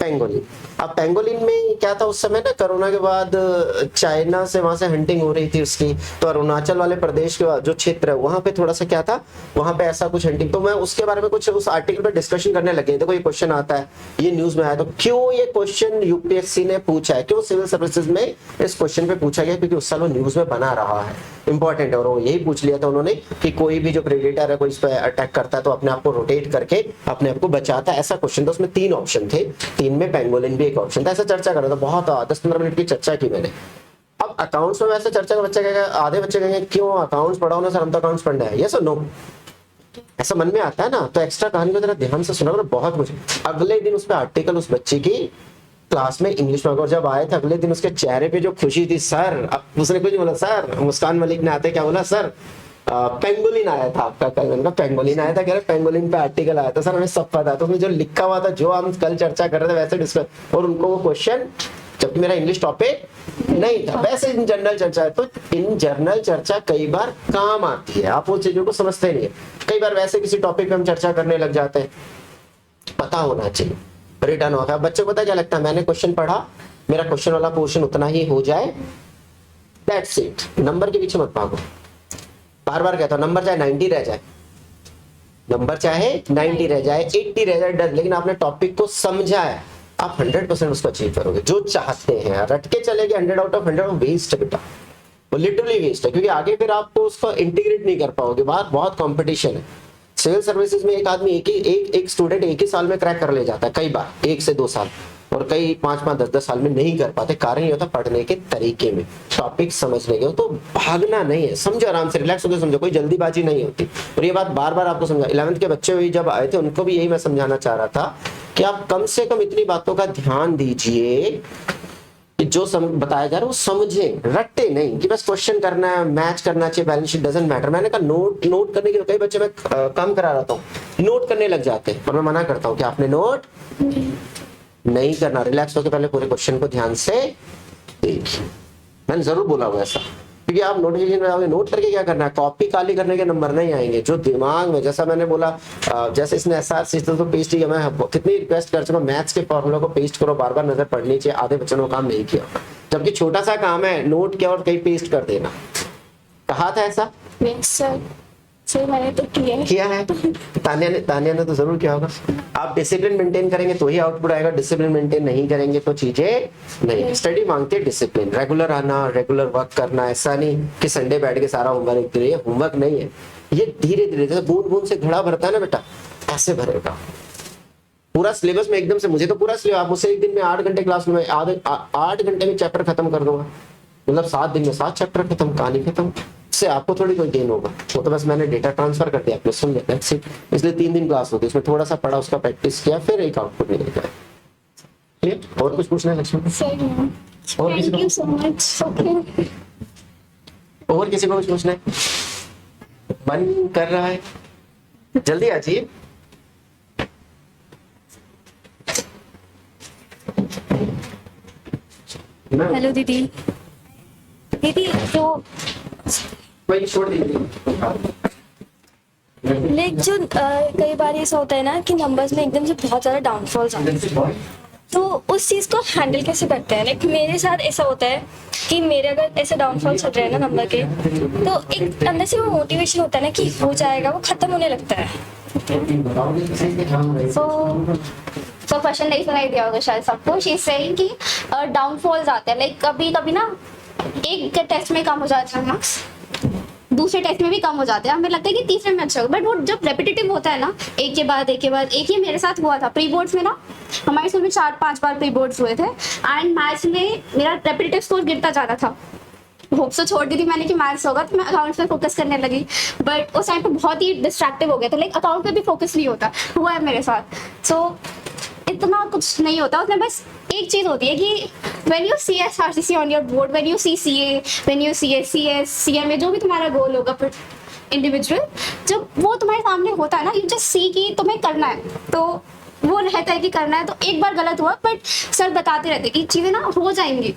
Speaker 1: पेंगोलिन। अब पेंगोलिन में क्या था उस समय ना, कोरोना के बाद चाइना से वहां से हंटिंग हो रही थी उसकी, तो अरुणाचल वाले प्रदेश के जो क्षेत्र है वहां पे थोड़ा सा क्या था, वहां पे ऐसा कुछ हंटिंग, तो मैं उसके बारे में कुछ उस आर्टिकल पे डिस्कशन करने लगे। देखो ये क्वेश्चन आता है, ये न्यूज में आया, तो क्यों ये क्वेश्चन यूपीएससी ने पूछा है, क्यों सिविल सर्विसेज में इस क्वेश्चन पे पूछा गया, क्योंकि उस साल वो न्यूज में बना रहा है, इंपॉर्टेंट है। और वो यही पूछ लिया था उन्होंने कि कोई भी जो प्रेडेटर है कोई इस पर अटैक करता है तो अपने आप को रोटेट करके अपने आप को बचाता है, ऐसा क्वेश्चन था। उसमें 3 ऑप्शन थे, 3 में पेंगोलिन भी एक ऑप्शन था। ऐसा चर्चा कर रहा था, बहुत 10-15 मिनट की चर्चा की मैंने। अब अकाउंट्स में वैसे चर्चा का बच्चा कहेगा, आधे बच्चे कहेंगे क्यों अकाउंट्स पढ़ाओ ना सर, हम तो अकाउंट्स पढ़ना है, यस और नो, ऐसा मन में आता है ना। तो एक्स्ट्रा कहानी को जरा ध्यान से सुना करो, बहुत कुछ। अगले दिन उस पर आर्टिकल उस बच्चे की क्लास में इंग्लिश में, और जब आए थे अगले दिन उसके चेहरे पे जो खुशी थी, सर अब उसने कुछ बोला, सर मुस्कान मलिक ने आते क्या बोला, सर पेंगोलिन आया था आपका, कल पेंगोलिन आया था, कह रहे पेंगोलिन पे आर्टिकल आया था, सर हमें सब पता, तो जो लिखा हुआ था जो हम कल चर्चा कर रहे थे वैसे डिस्कस, और उनको वो क्वेश्चन, जबकि मेरा इंग्लिश टॉपिक नहीं था, वैसे इन जनरल चर्चा है। तो इन जनरल चर्चा कई बार काम आती है, आप वो चीजों को समझते नहीं है। कई बार वैसे किसी टॉपिक पे हम चर्चा करने लग जाते हैं, पता होना चाहिए, रिटर्न होगा। बच्चों को पता क्या लगता है, मैंने क्वेश्चन पढ़ा, मेरा क्वेश्चन वाला पोर्शन उतना ही हो जाए, दैट्स इट, नंबर के पीछे मत भागो। बार बार कहता हूं, नंबर चाहे 90 रह जाए, नंबर चाहे 90 रह जाए, 80 रह जाए, डर, लेकिन आपने टॉपिक को समझा है, आप 100% उसको अचीव करोगे जो चाहते हैं। रट के चलेगे 100 आउट ऑफ 100, वो वेस्ट है बेटा, वो लिटरली वेस्ट है, क्योंकि आगे फिर आपको उसको इंटीग्रेट नहीं कर पाओगे। बाहर बहुत कंपटीशन है। सिविल सर्विसेज में एक आदमी एक स्टूडेंट एक ही साल में क्रैक कर ले जाता है, कई बार 1 से 2 साल, और कई 5-5, 10-10 साल में नहीं कर पाते। कारण ये होता है पढ़ने के तरीके में, टॉपिक समझने के। तो भागना नहीं है, समझो, आराम से रिलैक्स होकर समझो, कोई जल्दीबाजी नहीं होती। और ये बात बार बार आपको समझा, 11th के बच्चे भी जब आए थे उनको भी यही मैं समझाना चाह रहा था कि आप कम से कम इतनी बातों का ध्यान दीजिए कि जो बताया जा रहा है वो समझें, रट्टे नहीं कि बस क्वेश्चन करना है, मैच करना चाहिए, बैलेंस शीट डजंट मैटर। मैंने कहा नोट करने के, कई बच्चे मैं कम करा रहा हूँ, नोट करने लग जाते हैं, और मैं मना करता हूँ कि आपने नोट नहीं करना, रिलैक्स होकर पहले पूरे क्वेश्चन को ध्यान से देखिए। मैंने जरूर बोला हुआ ऐसा, क्योंकि आप नोटिफिकेशन में जाओगे, नोट करके क्या करना है, कॉपी काली करने के नंबर नहीं आएंगे। जो दिमाग में, जैसा मैंने बोला, जैसे इसने एसआर सिस्टम तो पेस्ट किया, मैं कितनी रिक्वेस्ट कर चुका, मैथ्स के फॉर्मूला को पेस्ट करो, बार बार नजर पड़नी चाहिए। आधे बच्चों ने काम नहीं किया, जबकि छोटा सा काम है, नोट किया और कहीं पेस्ट कर देना। कहा था ऐसा?
Speaker 4: सर मैंने तो किया है।
Speaker 1: तानिया ने तो जरूर किया होगा। आप डिसिप्लिन मेंटेन करेंगे तो ही आउटपुट आएगा, डिसिप्लिन मेंटेन नहीं करेंगे तो चीजें नहीं। स्टडी मांगती है डिसिप्लिन, रेगुलर आना, रेगुलर वर्क करना। ऐसा नहीं कि संडे बैठ के सारा होमवर्क लिखते रहिए, होमवर्क नहीं है, ये धीरे धीरे, जैसे बूंद बूंद से घड़ा भरता है ना बेटा, ऐसे भरेगा। पूरा सिलेबस में एकदम से, मुझे तो पूरा सिलेबस, आप मुझसे एक दिन में 8 घंटे क्लास में 8 घंटे में चैप्टर खत्म कर दूंगा, मतलब 7 दिन में 7 चैप्टर खत्म, कहानी खत्म। इससे आपको थोड़ी कोई गेन होगा, वो तो बस मैंने डेटा ट्रांसफर कर दिया, आपने सुन लिया, दैट्स इट। इसलिए 3 दिन क्लास होती है, उसमें थोड़ा सा पढ़ा, उसका प्रैक्टिस किया, फिर एक आउटपुट निकल गया। क्लियर? और कुछ पूछना है लक्ष्मी? और किसी
Speaker 4: थैंक यू सो मच।
Speaker 1: और किसी को कुछ पूछना है? मन कर रहा है, जल्दी आ जाइए।
Speaker 5: हेलो दीदी। दीदी जो
Speaker 1: वही छोड़ दीजिए।
Speaker 5: लाइक जो कई बार ऐसा होता है ना कि नंबर्स में एकदम से बहुत ज़्यादा डाउनफॉल्स आते हैं, तो उस चीज़ को हैंडल कैसे करते हैं? लाइक मेरे साथ ऐसा होता है कि मेरे अगर ऐसे डाउनफॉल चल रहे हैं ना नंबर के, तो एक अंदर से वो मोटिवेशन होता है ना कि हो जाएगा, वो खत्म होने लगता है।
Speaker 2: सो क्वेश्चन नहीं सुनाई दिया होगा शायद सबको। शी इज सेइंग कि डाउनफॉल्स आते हैं, लाइक कभी कभी ना एक टेस्ट में कम हो जाते हैं मार्क्स, दूसरे टेस्ट में भी कम हो जाते हैं, हमें लगता है कि तीसरे में अच्छा होगा, बट वो जब रेपिटेटिव होता है ना, एक के बाद एक के बाद एक, ही मेरे साथ हुआ था प्री बोर्ड्स में ना, हमारे स्कूल में 4-5 बार प्री बोर्ड्स हुए थे एंड मैथ्स में मेरा रेपिटेटिव स्कोर गिरता जा रहा था। होप से छोड़ दी थी मैंने कि मैथ्स होगा, तो मैं अकाउंट्स पे फोकस करने लगी, बट उस टाइम पे बहुत ही डिस्ट्रैक्टिव हो गया था, लाइक अकाउंट पे भी फोकस नहीं होता, हुआ है मेरे साथ। सो इतना कुछ नहीं होता उसमें, बस एक चीज होती है कि when you see SRCC on your board, when you see CA, when you see CS, CMA, जो भी तुम्हारा गोल होगा इंडिविजुअल, जब वो तुम्हारे सामने होता है ना, यू जस्ट सी कि तुम्हें करना है, तो वो रहता है कि करना है। तो एक बार गलत हुआ, बट सर बताते रहते कि चीजें ना हो जाएंगी,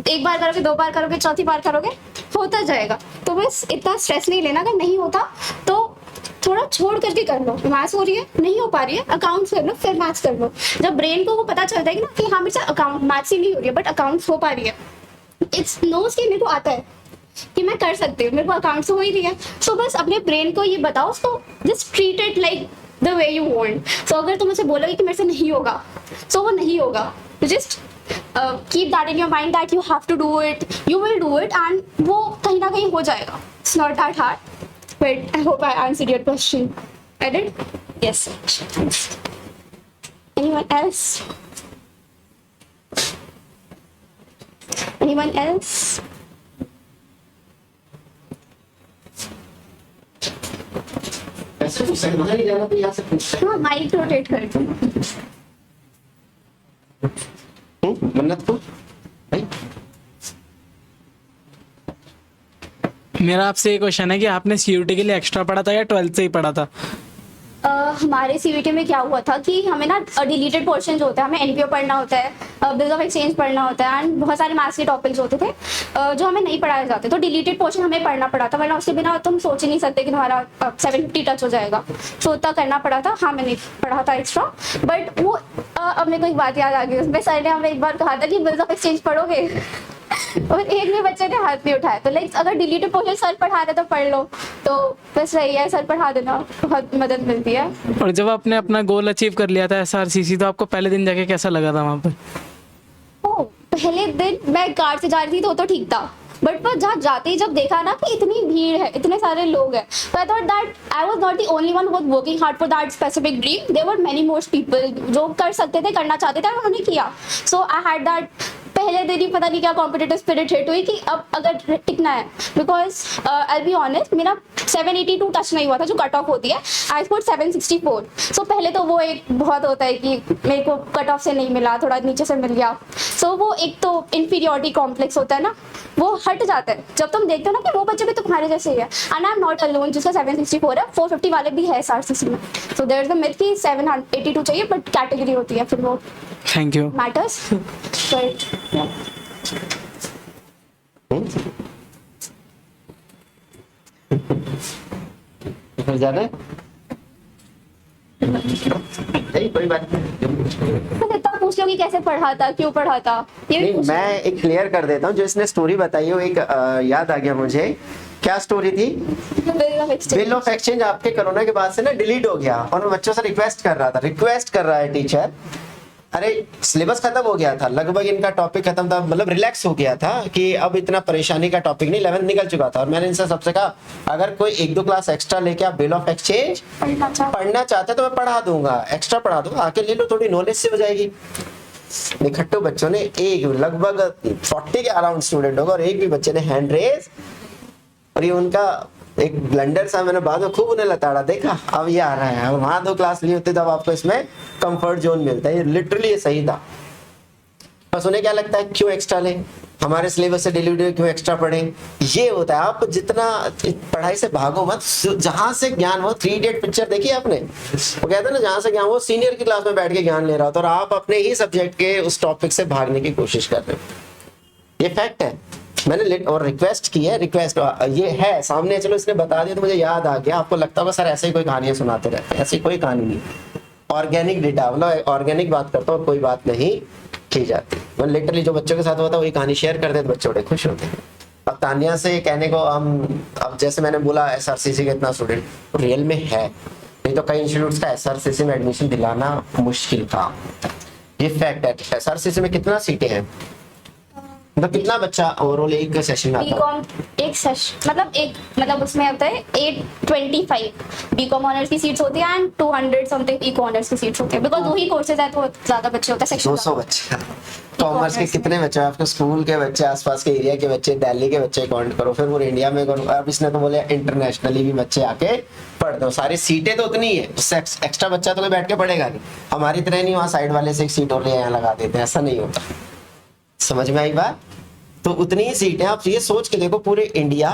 Speaker 2: एक बार करोगे, 2 बार करोगे, चौथी बार करोगे, होता जाएगा। तो बस इतना स्ट्रेस नहीं लेना, अगर नहीं होता तो थोड़ा छोड़ करके कर लो। मैथ्स हो रही है, नहीं हो पा रही है, अकाउंट्स कर लो, फिर मैथ्स कर लो। जब ब्रेन को वो पता चलता है कि ना कि हाँ मेरे से अकाउंट मैथ्स ही नहीं हो रही है बट अकाउंट्स हो पा रही है, इट्स नोज कि मेरे को आता है कि मैं कर सकती हूँ, मेरे को अकाउंट्स हो ही रही है। सो बस अपने ब्रेन को ये बताओ, उसको just treat it like the way you want. So अगर तुम उसे बोलोगे कि मेरे से नहीं होगा, सो वो नहीं होगा, just keep that in your mind that you have to do it, you will do it, and वो कहीं ना कहीं हो जाएगा। It's not that hard, but I hope I answered your question. I did?
Speaker 5: Yes.
Speaker 2: Anyone else? Anyone else?
Speaker 1: ऐसे पूछ सकते नहीं जाना तो यहाँ से पूछ सकते
Speaker 2: हाँ, माइक रोटेट कर दो।
Speaker 1: मन्नत को भाई।
Speaker 6: मेरा आपसे ये क्वेश्चन है कि आपने सीयूटी के लिए एक्स्ट्रा पढ़ा था या 12th से ही पढ़ा था?
Speaker 2: हमारे सीवीटी में क्या हुआ था कि हमें ना डिलीटेड पोर्शन जो होता है, हमें एनपीओ पढ़ना होता है, बिल्स ऑफ एक्सचेंज पढ़ना होता है, एंड बहुत सारे मैथ्स के टॉपिक्स होते थे जो हमें नहीं पढ़ाए जाते, तो डिलीटेड पोर्शन हमें पढ़ना पड़ा था, वरना उसके बिना तुम सोच ही नहीं सकते कि तुम्हारा 750 टच हो जाएगा। सो उतना करना पड़ा था। हाँ, मैंने पढ़ा था एक्स्ट्रा, बट वो अब मेरे को एक बात याद आ गई, उसमें सर ने हमें एक बार कहा था कि बिल्स ऑफ एक्सचेंज पढ़ोगे और एक भी बच्चे ने हाथ नहीं उठाया। तो लाइक अगर डिलीटेड पोर्शन सर पढ़ा रहे तो पढ़ लो, तो बस रही है, सर पढ़ा देना, बहुत मदद मिलती है।
Speaker 6: और जब आपने अपना गोल अचीव कर लिया था SRCC, तो आपको पहले दिन जाके कैसा लगा था वहाँ पर?
Speaker 2: ओ, पहले दिन मैं कार से जा रही थी तो ठीक था, बट पर जहाँ जाते ही जब देखा ना कि इतनी भीड़ है, इतने सारे लोग हैं, तो I thought that I was not the only one who was working hard for that specific dream. There were many more people जो कर सकते थे, करना चाहते थे, और उन्होंने किया। सो आई हैड दैट पहले दिन ही पता नहीं क्या कॉम्पिटिटिव स्पिरिट हिट हुई कि अब अगर टिकना है, बिकॉज आई बी ऑनेस्ट मेरा 782 टच नहीं हुआ था जो कट ऑफ होती है, आई स्कोर 764। सो पहले तो वो एक बहुत होता है कि मेरे को कट ऑफ से नहीं मिला, थोड़ा नीचे से मिल गया। सो वो एक तो इंफीरियोरिटी कॉम्प्लेक्स होता है ना, वो हट जाता है जब तुम देखते हो ना कि वो बच्चे भी तुम्हारे जैसे ही है। And I am not alone जिसका 764 है, 450 वाले भी है SRCC में। So there is the myth कि 782 चाहिए, बट कैटेगरी होती है फिर वो
Speaker 6: थैंक यू।
Speaker 2: मैटर्स, बट
Speaker 1: फिर जाना है नहीं, कोई बात नहीं।
Speaker 2: तो इतना पूछ लो कि कैसे पढ़ा था, क्यों पढ़ा था, ये भी
Speaker 1: नहीं,
Speaker 2: पूछ लो।
Speaker 1: मैं एक क्लियर कर देता हूँ। जो इसने स्टोरी बताई है वो एक याद आ गया मुझे। क्या स्टोरी थी? बिल ऑफ एक्सचेंज आपके कोरोना के बाद से ना डिलीट हो गया, और मैं बच्चों से रिक्वेस्ट कर रहा है टीचर, अरे सिलेबस खत्म हो गया था, लगभग इनका टॉपिक खत्म था, मतलब रिलैक्स हो गया था कि अब इतना परेशानी का टॉपिक नहीं, 11th निकल चुका था। और मैंने इनसे सबसे कहा अगर कोई 1-2 क्लास एक्स्ट्रा लेके आप बिल ऑफ एक्सचेंज पढ़ना चाहते तो मैं पढ़ा दूंगा, एक्स्ट्रा पढ़ा दूंगा, आके ले लो, थोड़ी नॉलेज से हो जाएगी। निखट्टू बच्चों ने एक लगभग 40 के अराउंड स्टूडेंट होगा, और एक भी बच्चे ने हैंड रेज, और ये उनका एक ब्लंडर सा, मैंने बाद में खूब उन्हें लताड़ा, देखा अब ये आ रहा है। और वहां 2 क्लास ली होती तब आपको इसमें कंफर्ट जोन मिलता है। ये लिटरली ये सही था। बस उन्हें क्या लगता है क्यों एक्स्ट्रा लें, हमारे सिलेबस से डिलीवरी क्यों एक्स्ट्रा पढ़ें, ये होता है। आप जितना पढ़ाई से भागो मत, जहां से ज्ञान हो। 3 Idiot पिक्चर देखी आपने? वो कहते हैं ना जहां से ज्ञान हो, सीनियर की क्लास में बैठ के ज्ञान ले रहा होता है, और आप अपने ही सब्जेक्ट के उस टॉपिक से भागने की कोशिश कर रहे हो। ये फैक्ट है। मैंने और रिक्वेस्ट की है, रिक्वेस्ट ये है सामने, चलो इसने बता दिया तो मुझे याद आ गया। आपको लगता होगा सर ऐसे ही कोई कहानियां सुनाते रहते हैं, ऐसी कोई कहानी नहीं। ऑर्गेनिक डेटा, मतलब ऑर्गेनिक बात करता हूँ, कोई बात नहीं की जाती। मतलब लिटरली जो बच्चों के साथ होता है वही कहानी शेयर करते तो बच्चे बड़े खुश होते हैं। अब तानिया से कहने को हम, अब जैसे मैंने बोला SRCC का इतना स्टूडेंट, तो रियल में है, नहीं तो कई इंस्टीट्यूट्स का SRCC में एडमिशन दिलाना मुश्किल काम होता है, ये फैक्ट है। SRCC में कितना सीटें हैं, मतलब कितना बच्चा ओवरऑल एक सेशन में आता है?
Speaker 2: बीकॉम एक सेशन मतलब उसमें होता है 825 बीकॉम ऑनर्स की सीट्स होती है एंड 200 समथिंग इको ऑनर्स की सीट्स होती है, बिकॉज वही कोर्सेज है तो ज्यादा बच्चे होते हैं सेक्शन।
Speaker 1: 200 बच्चे कॉमर्स के कितने बच्चे, आपके स्कूल के बच्चे, आसपास के एरिया के बच्चे, दिल्ली के बच्चे काउंट करो, फिर पूरे इंडिया में करो। अब इसने तो बोले इंटरनेशनली भी बच्चे आके पढ़ दो, सारी सीटें तो उतनी ही है, उससे एक्स्ट्रा बच्चा तो कोई बैठ के पढ़ेगा नहीं। हमारी तरह नहीं वहाँ साइड वाले से एक सीट और ले यहाँ लगा देते हैं, ऐसा नहीं होता। समझ में आई बात? तो उतनी ही सीटें, आप ये सोच के देखो पूरे India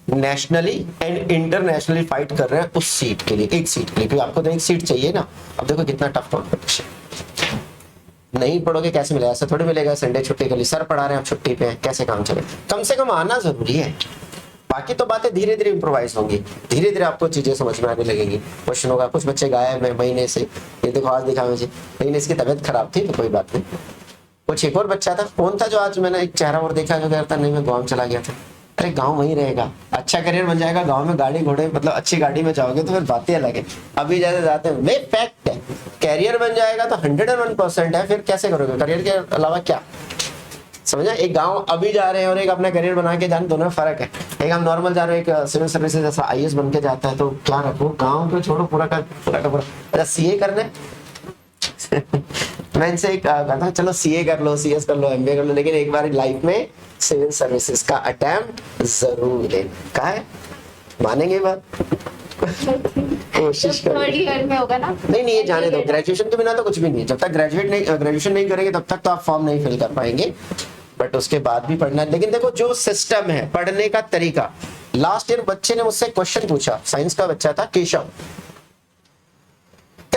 Speaker 1: nationally and internationally fight कर रहे हैं उस सीट के लिए, एक सीट के लिए, क्योंकि आपको तो एक सीट चाहिए ना। अब देखो कितना टफ कॉम्पिटिशन, नहीं पढ़ोगे कैसे मिलेगा? ऐसा थोड़ी मिलेगा संडे छुट्टी के लिए, सर पढ़ा रहे हैं आप छुट्टी पे हैं, कैसे काम चले? कम से कम आना जरूरी है, बाकी तो बातें धीरे धीरे इम्प्रोवाइज होंगी, धीरे धीरे आपको चीजें समझ में आने लगेंगी। क्वेश्चन होगा, कुछ बच्चे गायब हैं महीने से, ये देखो आज दिखा मुझे, लेकिन इसकी तबीयत खराब थी तो कोई बात नहीं। कुछ एक और बच्चा था, कौन था जो आज मैंने एक चेहरा और देखा जो कहता नहीं मैं गाँव चला गया था। अरे गाँव वहीं रहेगा, अच्छा करियर बन जाएगा, गाँव में गाड़ी घोड़े मतलब अच्छी गाड़ी में जाओगे तो फिर बातें अलग है। अभी जैसे जाते हैं वे फैक्ट है, कैरियर बन जाएगा तो 101% है, फिर कैसे करोगे? करियर के अलावा क्या समझा? एक गांव अभी जा रहे हैं और एक अपना करियर बना के जाने, दोनों में फर्क है। एक हम नॉर्मल जा रहे हैं, एक सिविल सर्विसेज जैसा IAS बन के जाता है, तो क्या रखो गांव को छोड़ो पूरा का पूरा। अच्छा CA करने मैं इनसे एक कहता हूँ चलो CA कर लो, CS कर लो, MBA कर लो, लेकिन एक बार लाइफ में सिविल सर्विसेज का अटेम्प्ट जरूर ले। कहा है मानेंगे बात? कोशिश करो।
Speaker 2: थर्ड ईयर में होगा ना?
Speaker 1: नहीं ये जाने दो, ग्रेजुएशन के बिना तो कुछ भी नहीं है। जब तक ग्रेजुएशन नहीं करेंगे तब तक तो आप फॉर्म नहीं फिल कर पाएंगे, बट उसके बाद भी पढ़ना है। लेकिन देखो जो सिस्टम है पढ़ने का तरीका, लास्ट ईयर बच्चे ने मुझसे क्वेश्चन पूछा, साइंस का बच्चा था केशव,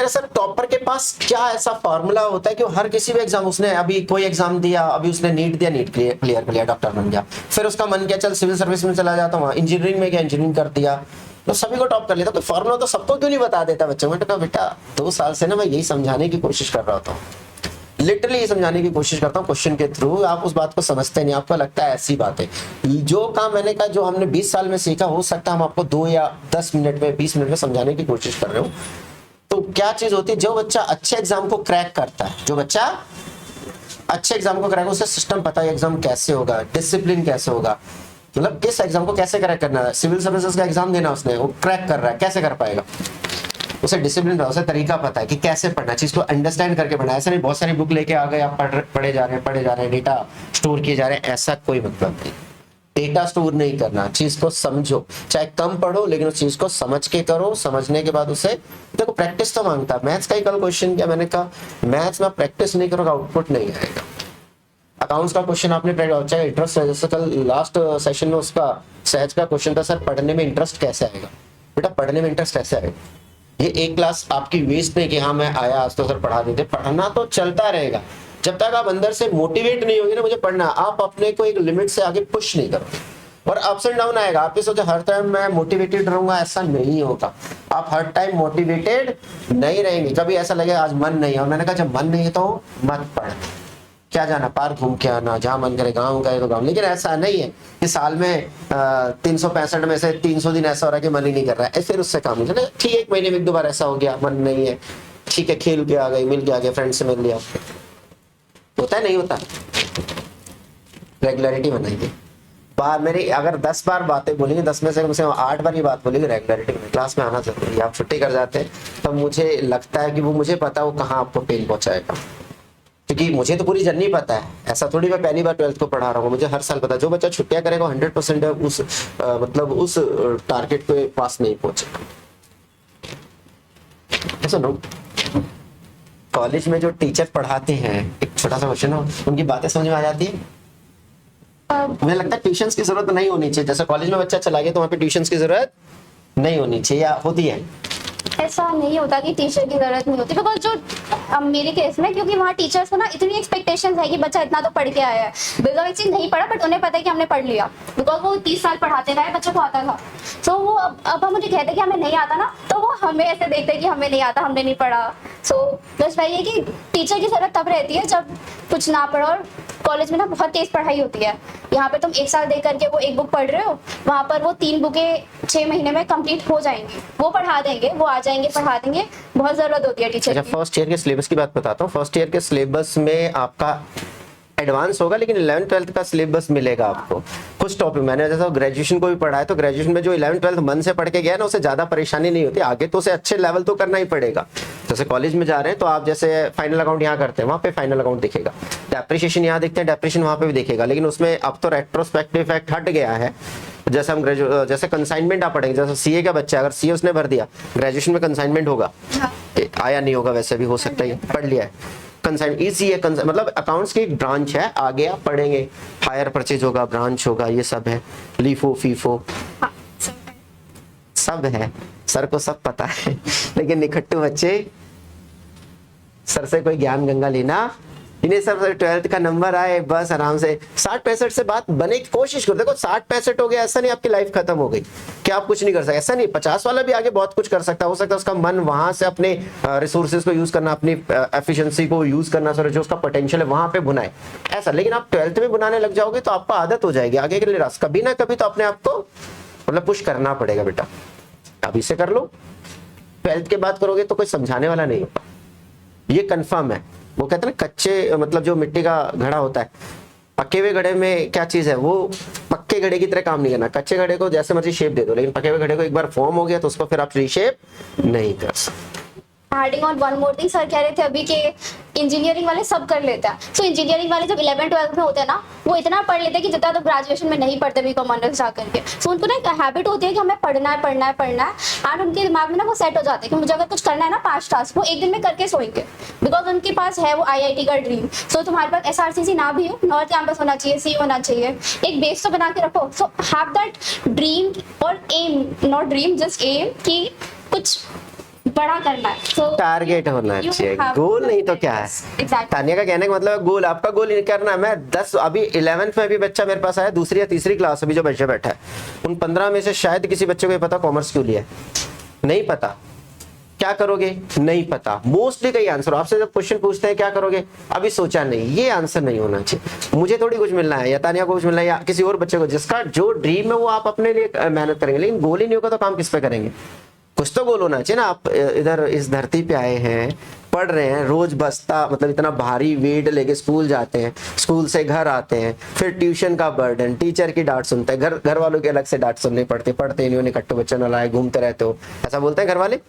Speaker 1: सर टॉपर के पास क्या ऐसा फॉर्मूला होता है कि वो हर किसी भी एग्जाम, उसने अभी कोई एग्जाम दिया, अभी उसने नीट दिया, नीट क्लियर कर लिया, डॉक्टर बन गया, फिर उसका मन किया चल सिविल सर्विस में चला जाता हूँ, इंजीनियरिंग में क्या इंजीनियरिंग कर दिया, तो सभी को टॉप कर लेता। कोई फॉर्मूला तो सबको क्यों नहीं बता देता बच्चों में? तो कहा बेटा 2 साल से ना मैं यही समझाने की कोशिश कर रहा था, लिटरली ये समझाने की कोशिश करता हूँ क्वेश्चन के थ्रू। आप उस बात को समझते नहीं, आपको लगता है ऐसी बात है। जो काम मैंने कहा जो हमने 20 साल में सीखा, हो सकता है हम आपको 2 या 10 मिनट में 20 मिनट में समझाने की कोशिश कर रहे हो। तो क्या चीज होती है, जो बच्चा अच्छे एग्जाम को क्रैक करता है, जो बच्चा अच्छे एग्जाम को क्रैक, उसे सिस्टम पता है एग्जाम कैसे होगा, डिसिप्लिन कैसे होगा, मतलब किस एग्जाम को कैसे क्रैक करना है। सिविल सर्विसेज का एग्जाम देना उसने, वो क्रैक कर रहा है, कैसे कर पाएगा? उसे डिसिप्लिन, उसे तरीका पता है कि कैसे पढ़ना, चीज को अंडरस्टैंड करके पढ़ना। ऐसा नहीं बहुत सारी बुक लेके आ गए आप पढ़े जा रहे हैं, डेटा स्टोर किए जा रहे हैं, ऐसा कोई मतलब नहीं। डेटा स्टोर नहीं करना, चीज को समझो, चाहे कम पढ़ो लेकिन उस चीज को समझ के करो। समझने के बाद उसे देखो, प्रैक्टिस तो मांगता है। मैथ्स का ही कल क्वेश्चन किया, मैंने कहा मैथ्स में प्रैक्टिस नहीं करोगे आउटपुट नहीं आएगा। अकाउंट्स का क्वेश्चन आपने चाहे इंटरेस्ट है, जैसे कल लास्ट सेशन में उसका सहज का क्वेश्चन था, सर पढ़ने में इंटरेस्ट कैसे आएगा? बेटा पढ़ने में इंटरेस्ट कैसे आएगा? ये एक क्लास आपकी वेस्ट नहीं कि हाँ मैं आया आज तो सर पढ़ा देते, पढ़ना तो चलता रहेगा। जब तक आप अंदर से मोटिवेट नहीं होगे ना मुझे पढ़ना, आप अपने को एक लिमिट से आगे पुश नहीं करोगे और अप्स एंड डाउन आएगा। आप ये सोचे हर टाइम मैं मोटिवेटेड रहूंगा, ऐसा नहीं होगा। आप हर टाइम मोटिवेटेड नहीं रहेंगे, कभी ऐसा लगे आज मन नहीं है, और मैंने कहा जब मन नहीं है तो मत पढ़, क्या जाना पार्क घूम के आना, जहां मन करे गाँव गए तो गाँव। लेकिन ऐसा नहीं है कि साल में 365 में से 300 दिन ऐसा हो रहा है कि मन ही नहीं कर रहा है, फिर उससे काम नहीं चले। ठीक है 1 महीने में 1-2 बार ऐसा हो गया मन नहीं है, ठीक है खेल के आ गई, मिल के आ गया, फ्रेंड से मिल लिया, होता है नहीं होता? रेगुलरिटी बनाइए। बार मेरी अगर 10 बार बातें बोलेंगे, 10 में से कम से कम 8 बार ये बात बोलेंगे रेगुलरिटी में, क्लास में आना जरूरी है। आप छुट्टी कर जाते हैं तब मुझे लगता है कि वो मुझे पता है वो कहाँ आपको पेन पहुंचाएगा, क्योंकि मुझे तो पूरी जर्नी पता है। ऐसा थोड़ी मैं पहली बार 12th को पढ़ा रहा हूँ, मुझे हर साल पता है जो बच्चा छुट्टियां करेगा 100% उस मतलब उस टारगेट पे पास नहीं पहुंचेगा। सुनो, कॉलेज में जो टीचर पढ़ाते हैं, एक छोटा सा क्वेश्चन हो, उनकी बातें समझ में आ जाती है? मुझे लगता है ट्यूशंस की जरूरत नहीं होनी चाहिए। जैसे कॉलेज में बच्चा चला गया तो वहाँ पे ट्यूशंस की जरूरत नहीं होनी चाहिए, या होती है?
Speaker 2: ऐसा नहीं होता कि टीचर की जरूरत नहीं होती, बिकॉज जो अब मेरे केस में, क्योंकि वहाँ टीचर्स को ना इतनी एक्सपेक्टेशंस है कि बच्चा इतना तो पढ़ के आया है, बिकॉज एक चीज नहीं पढ़ा बट उन्हें पता है कि हमने पढ़ लिया, बिकॉज वो 30 साल पढ़ाते रहे, बच्चों को आता था। तो वो अब हम मुझे कहते कि हमें नहीं आता ना, तो वो हमें ऐसे देखते कि हमें नहीं आता, हमने नहीं पढ़ा, सो बस वही है कि टीचर की जरूरत तब रहती है जब कुछ ना पढ़ो, और कॉलेज में ना बहुत तेज पढ़ाई होती है। यहाँ पे तुम 1 साल दे करके वो 1 बुक पढ़ रहे हो, वहाँ पर वो 3 बुकें 6 महीने में कंप्लीट हो जाएंगी। वो पढ़ा देंगे, वो आ जाएंगे, पढ़ा देंगे। बहुत जरूरत होती है टीचर
Speaker 1: अच्छा,
Speaker 2: की।
Speaker 1: फर्स्ट ईयर के सिलेबस की बात बताता हूँ। फर्स्ट ईयर के सिलेबस में आपका एडवांस होगा, लेकिन 11th 12th का सिलेबस मिलेगा आपको। कुछ टॉपिक मैंने जैसा ग्रेजुएशन को भी पढ़ा है, तो ग्रेजुएशन में जो 11th 12th मन से पढ़ के गया ना, उसे ज्यादा परेशानी नहीं होती। आगे तो उसे अच्छे लेवल तो करना ही पड़ेगा। जैसे कॉलेज में जा रहे हैं तो आप जैसे फाइनल अकाउंट यहाँ करते हैं, वहाँ पे फाइनल अकाउंट दिखेगा, डेप्रिसिएशन यहाँ देखते हैं, डेप्रिसिएशन वहाँ पे भी दिखेगा। लेकिन उसमें अब तो रेट्रोस्पेक्टिव इफेक्ट हट गया है। जैसे हम जैसे कंसाइनमेंट आप पढ़ेंगे, जैसे सीए का बच्चा अगर सीए उसने भर दिया, ग्रेजुएशन में कंसाइनमेंट होगा, आया नहीं होगा, वैसे भी हो सकता है, पढ़ लिया है कंसाइन इजी है। मतलब अकाउंट्स की एक ब्रांच है, आगे आप पढ़ेंगे, हायर परचेज होगा, ब्रांच होगा, ये सब है, लीफो फीफो सब है। सर को सब पता है, लेकिन निखट्टू बच्चे सर से कोई ज्ञान गंगा लेना इन्हें सब। 12th का नंबर आए बस आराम से 60-65 से बात बने की कोशिश करो। देखो 60-65 हो गया, ऐसा नहीं आपकी लाइफ खत्म हो गई कि आप कुछ नहीं कर सकते, ऐसा नहीं। 50 वाला भी आगे बहुत कुछ कर सकता है। हो सकता है उसका मन वहां से अपने रिसोर्सेज को यूज करना, अपनी एफिशिएंसी को यूज करना, सर जो उसका पोटेंशियल है वहां पे बुनाए ऐसा। लेकिन आप 12th में बुनाने लग जाओगे तो आपको आदत हो जाएगी आगे के लिए रास्ता। कभी ना कभी तो अपने आप को मतलब पुश करना पड़ेगा बेटा, अभी से कर लो। 12th के बाद करोगे तो कोई समझाने वाला नहीं होगा, ये कंफर्म है। वो कहते हैं ना कच्चे मतलब जो मिट्टी का घड़ा होता है, पके हुए घड़े में क्या चीज है, वो पक्के घड़े की तरह काम नहीं करना। कच्चे घड़े को जैसे मर्जी शेप दे दो, लेकिन पके हुए घड़े को एक बार फॉर्म हो गया तो उसको फिर आप रीशेप नहीं कर सकते।
Speaker 2: Adding on one more thing, sir कह रहे थे अभी के इंजीनियरिंग वाले सब कर लेते हैं। सो इंजीनियरिंग वाले जब 11th 12th में होते हैं ना, वो इतना पढ़ लेते हैं कि जितना तो ग्रेजुएशन में नहीं पढ़ते बीकॉम ऑनर्स जा करके। सो उनको ना एक हैबिट होती है कि हमें पढ़ना है पढ़ना है पढ़ना है, एंड उनके दिमाग में ना वो सेट हो जाते हैं कि मुझे अगर कुछ करना है ना 5 टास्क, वो एक दिन में करके सोएंगे, बिकॉज उनके पास है वो IIT का ड्रीम। सो तुम्हारे पास SRCC ना भी हो, नॉर्थ कैंपस होना चाहिए, सी होना चाहिए, एक बेस तो बना के रखो। सो हैव दैट ड्रीम और एम, नॉट ड्रीम जस्ट एम, कि कुछ बड़ा करना है। So,
Speaker 1: टारगेट होना
Speaker 2: you
Speaker 1: चाहिए,
Speaker 2: have
Speaker 1: गोल नहीं तो क्या है।
Speaker 2: Exactly.
Speaker 1: तानिया का कहने का मतलब है गोल, आपका गोल नहीं करना है। मैं 10 अभी 11th में भी बच्चा मेरे पास आया, दूसरी या तीसरी क्लास अभी जो बच्चा बैठा है, उन 15 में से शायद किसी बच्चे को ये पता कॉमर्स क्यों लिया है, नहीं पता। क्या करोगे नहीं पता। मोस्टली कई आंसर आपसे जब क्वेश्चन पूछते हैं क्या करोगे, अभी सोचा नहीं, ये आंसर नहीं होना चाहिए। मुझे थोड़ी कुछ मिलना है या तानिया को कुछ मिलना है या किसी और बच्चे को, जिसका जो ड्रीम है वो आप अपने लिए मेहनत करेंगे। लेकिन गोल ही नहीं होगा तो काम किस पे करेंगे, कुछ तो गोल होना चाहिए ना। आप इधर इस धरती पे आए हैं, पढ़ रहे हैं, रोज बस्ता मतलब इतना भारी वेट लेके स्कूल जाते हैं, स्कूल से घर आते हैं, फिर ट्यूशन का बर्डन, टीचर की डांट सुनते हैं, घर वालों की अलग से डांट सुननी पड़ती, पढ़ते ही नहीं, उन्हें कट्टू बच्चा न लाए, घूमते रहते हो, ऐसा बोलते हैं घर वाले।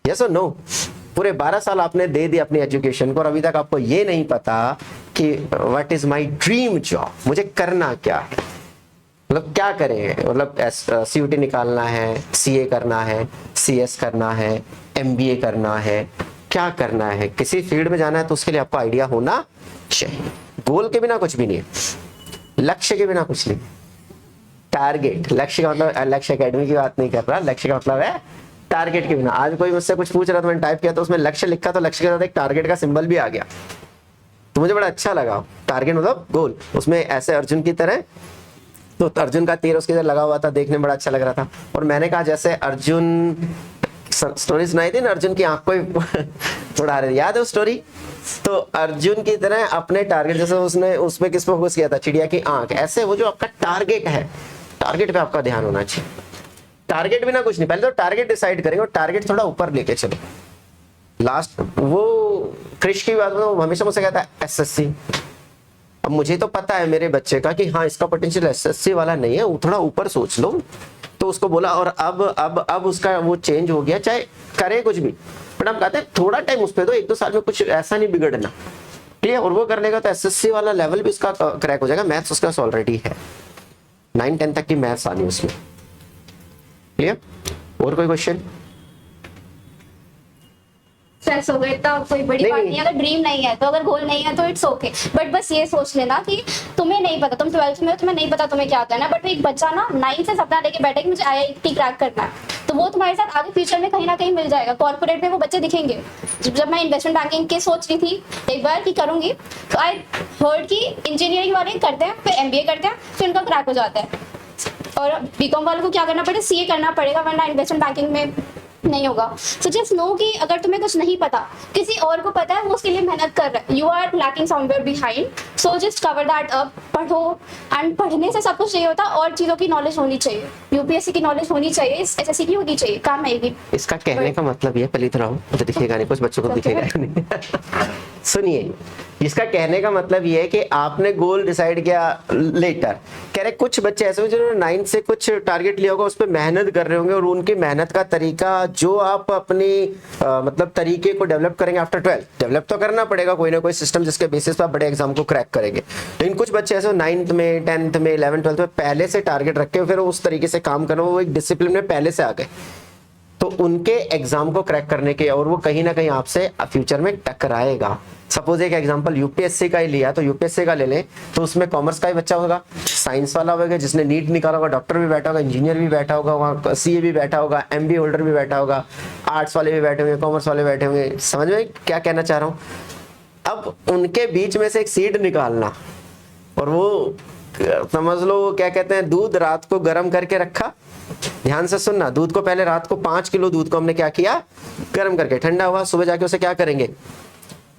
Speaker 1: यस और नो? पूरे 12 साल आपने दे दी अपनी एजुकेशन को और अभी तक आपको ये नहीं पता कि what is my dream job, मुझे करना क्या है, मतलब क्या करें। मतलब CUT निकालना है, CA करना है, CS करना है, MBA करना है, क्या करना है, किसी फील्ड में जाना है तो उसके लिए आपको आइडिया होना चाहिए। गोल के बिना कुछ भी नहीं है, लक्ष्य के बिना कुछ नहीं। टारगेट, लक्ष्य का मतलब लक्ष्य एकेडमी की बात नहीं कर रहा, लक्ष्य का मतलब है टारगेट के बिना। आज कोई मुझसे कुछ पूछ रहा था, मैंने टाइप किया तो उसमें लक्ष्य लिखा, तो लक्ष्य के साथ एक टारगेट का सिंबल भी आ गया, तो मुझे बड़ा अच्छा लगा। टारगेट मतलब गोल, उसमें ऐसे अर्जुन की तरह, तो अर्जुन का तीर उसके इधर लगा हुआ था, देखने में बड़ा अच्छा लग रहा था। और मैंने कहा जैसे अर्जुन, स्टोरी सुनाई थी ना, अर्जुन की आंख को उड़ा रहे, याद है वो स्टोरी? तो अर्जुन की तरह अपने टारगेट, जैसे उसने उसमें किस पे फोकस किया था, चिड़िया की आंख, ऐसे वो जो आपका टारगेट है, टारगेट पे आपका ध्यान होना चाहिए। टारगेट बिना कुछ नहीं, पहले तो टारगेट डिसाइड करेंगे और टारगेट थोड़ा ऊपर लेके चलो। लास्ट वो क्रिश की बात बताऊं, हमेशा मुझसे कहता है SSC। अब मुझे तो पता है मेरे बच्चे का कि हाँ इसका पोटेंशियल SSC वाला नहीं है, थोड़ा ऊपर सोच लो, तो उसको बोला। और अब उसका वो चेंज हो गया, चाहे करे कुछ भी, बट हम कहते हैं थोड़ा टाइम उस पर दो, 1-2 साल में कुछ ऐसा नहीं बिगड़ना, ठीक है। और वो कर लेगा तो SSC वाला लेवल भी उसका क्रैक हो जाएगा। मैथ्स उसका ऑलरेडी है, 9-10 तक की मैथ्स आनी उसमें, क्लियर? और कोई क्वेश्चन?
Speaker 2: स्ट्रेस हो गया इतना कोई बड़ी बात नहीं है। अगर ड्रीम नहीं है तो, अगर गोल नहीं है तो इट्स ओके, बट बस ये सोच लेना कि तुम्हें नहीं पता, तुम 12th में हो, तुम्हें नहीं पता तुम्हें क्या करना है, बट एक बच्चा ना 9 से सपना लेके बैठे कि मुझे IIT क्रैक करना है, तो वो तुम्हारे साथ आगे फ्यूचर में कहीं ना कहीं मिल जाएगा। कॉर्पोरेट में वो बच्चे दिखेंगे। जब मैं इन्वेस्टमेंट बैंकिंग की सोच रही थी एक बार कि करूंगी, तो आई हर्ड कि इंजीनियरिंग वाले करते हैं, फिर MBA करते हैं, फिर उनका क्रैक हो जाता है। और बीकॉम वालों को क्या करना पड़ेगा, CA करना पड़ेगा, वरना इन्वेस्टमेंट बैंकिंग में नहीं होगा। सो जस्ट नो कि अगर तुम्हें कुछ नहीं पता, किसी और को पता है, वो उसके लिए मेहनत कर रहा है, you are lacking somewhere behind, so just cover that up, पढ़ो। एंड पढ़ने से सब कुछ नहीं होता, और चीज़ों की नॉलेज होनी चाहिए, यूपीएससी की नॉलेज होनी चाहिए, एसएससी की होनी चाहिए, काम आएगी।
Speaker 1: इसका कहने का मतलब ये पलित रहो तो दिखेगा नहीं, कुछ बच्चों को दिखेगा नहीं। सुनिए, इसका कहने का मतलब ये है कि आपने गोल डिसाइड किया लेटर। कह रहे कुछ बच्चे ऐसे होंगे जिन्होंने 9th से कुछ टारगेट लिया होगा, उस पर मेहनत कर रहे होंगे, और उनकी मेहनत का तरीका जो आप अपनी मतलब तरीके को डेवलप करेंगे आफ्टर 12th, डेवलप तो करना पड़ेगा कोई ना कोई सिस्टम जिसके बेसिस पर आप बड़े एग्जाम को क्रैक करेंगे। लेकिन कुछ बच्चे ऐसे 9th में, 10th में, 11th 12th में पहले से टारगेट रखे, फिर उस तरीके से काम करना, वो एक डिसिप्लिन में पहले से आ गए, तो उनके एग्जाम को क्रैक करने के, और वो कहीं ना कहीं आपसे फ्यूचर में टकराएगा। सपोज एक एग्जांपल यूपीएससी का ही लिया, तो यूपीएससी का ले लें, तो उसमें कॉमर्स का ही बच्चा होगा, साइंस वाला होगा, जिसने नीट निकाला होगा, डॉक्टर भी बैठा होगा, इंजीनियर भी बैठा होगा, वहाँ सीए भी बैठा होगा, एमबीए होल्डर भी बैठा होगा, आर्ट्स वाले भी बैठे होंगे, कॉमर्स वाले बैठे होंगे। समझ में क्या कहना चाह रहा हूँ? अब उनके बीच में से एक सीड निकालना, और वो समझ लो वो क्या कहते हैं, दूध रात को गर्म करके रखा। ध्यान से सुनना, दूध को पहले रात को 5 किलो दूध को हमने क्या किया, गर्म करके ठंडा हुआ, सुबह जाके उसे क्या करेंगे,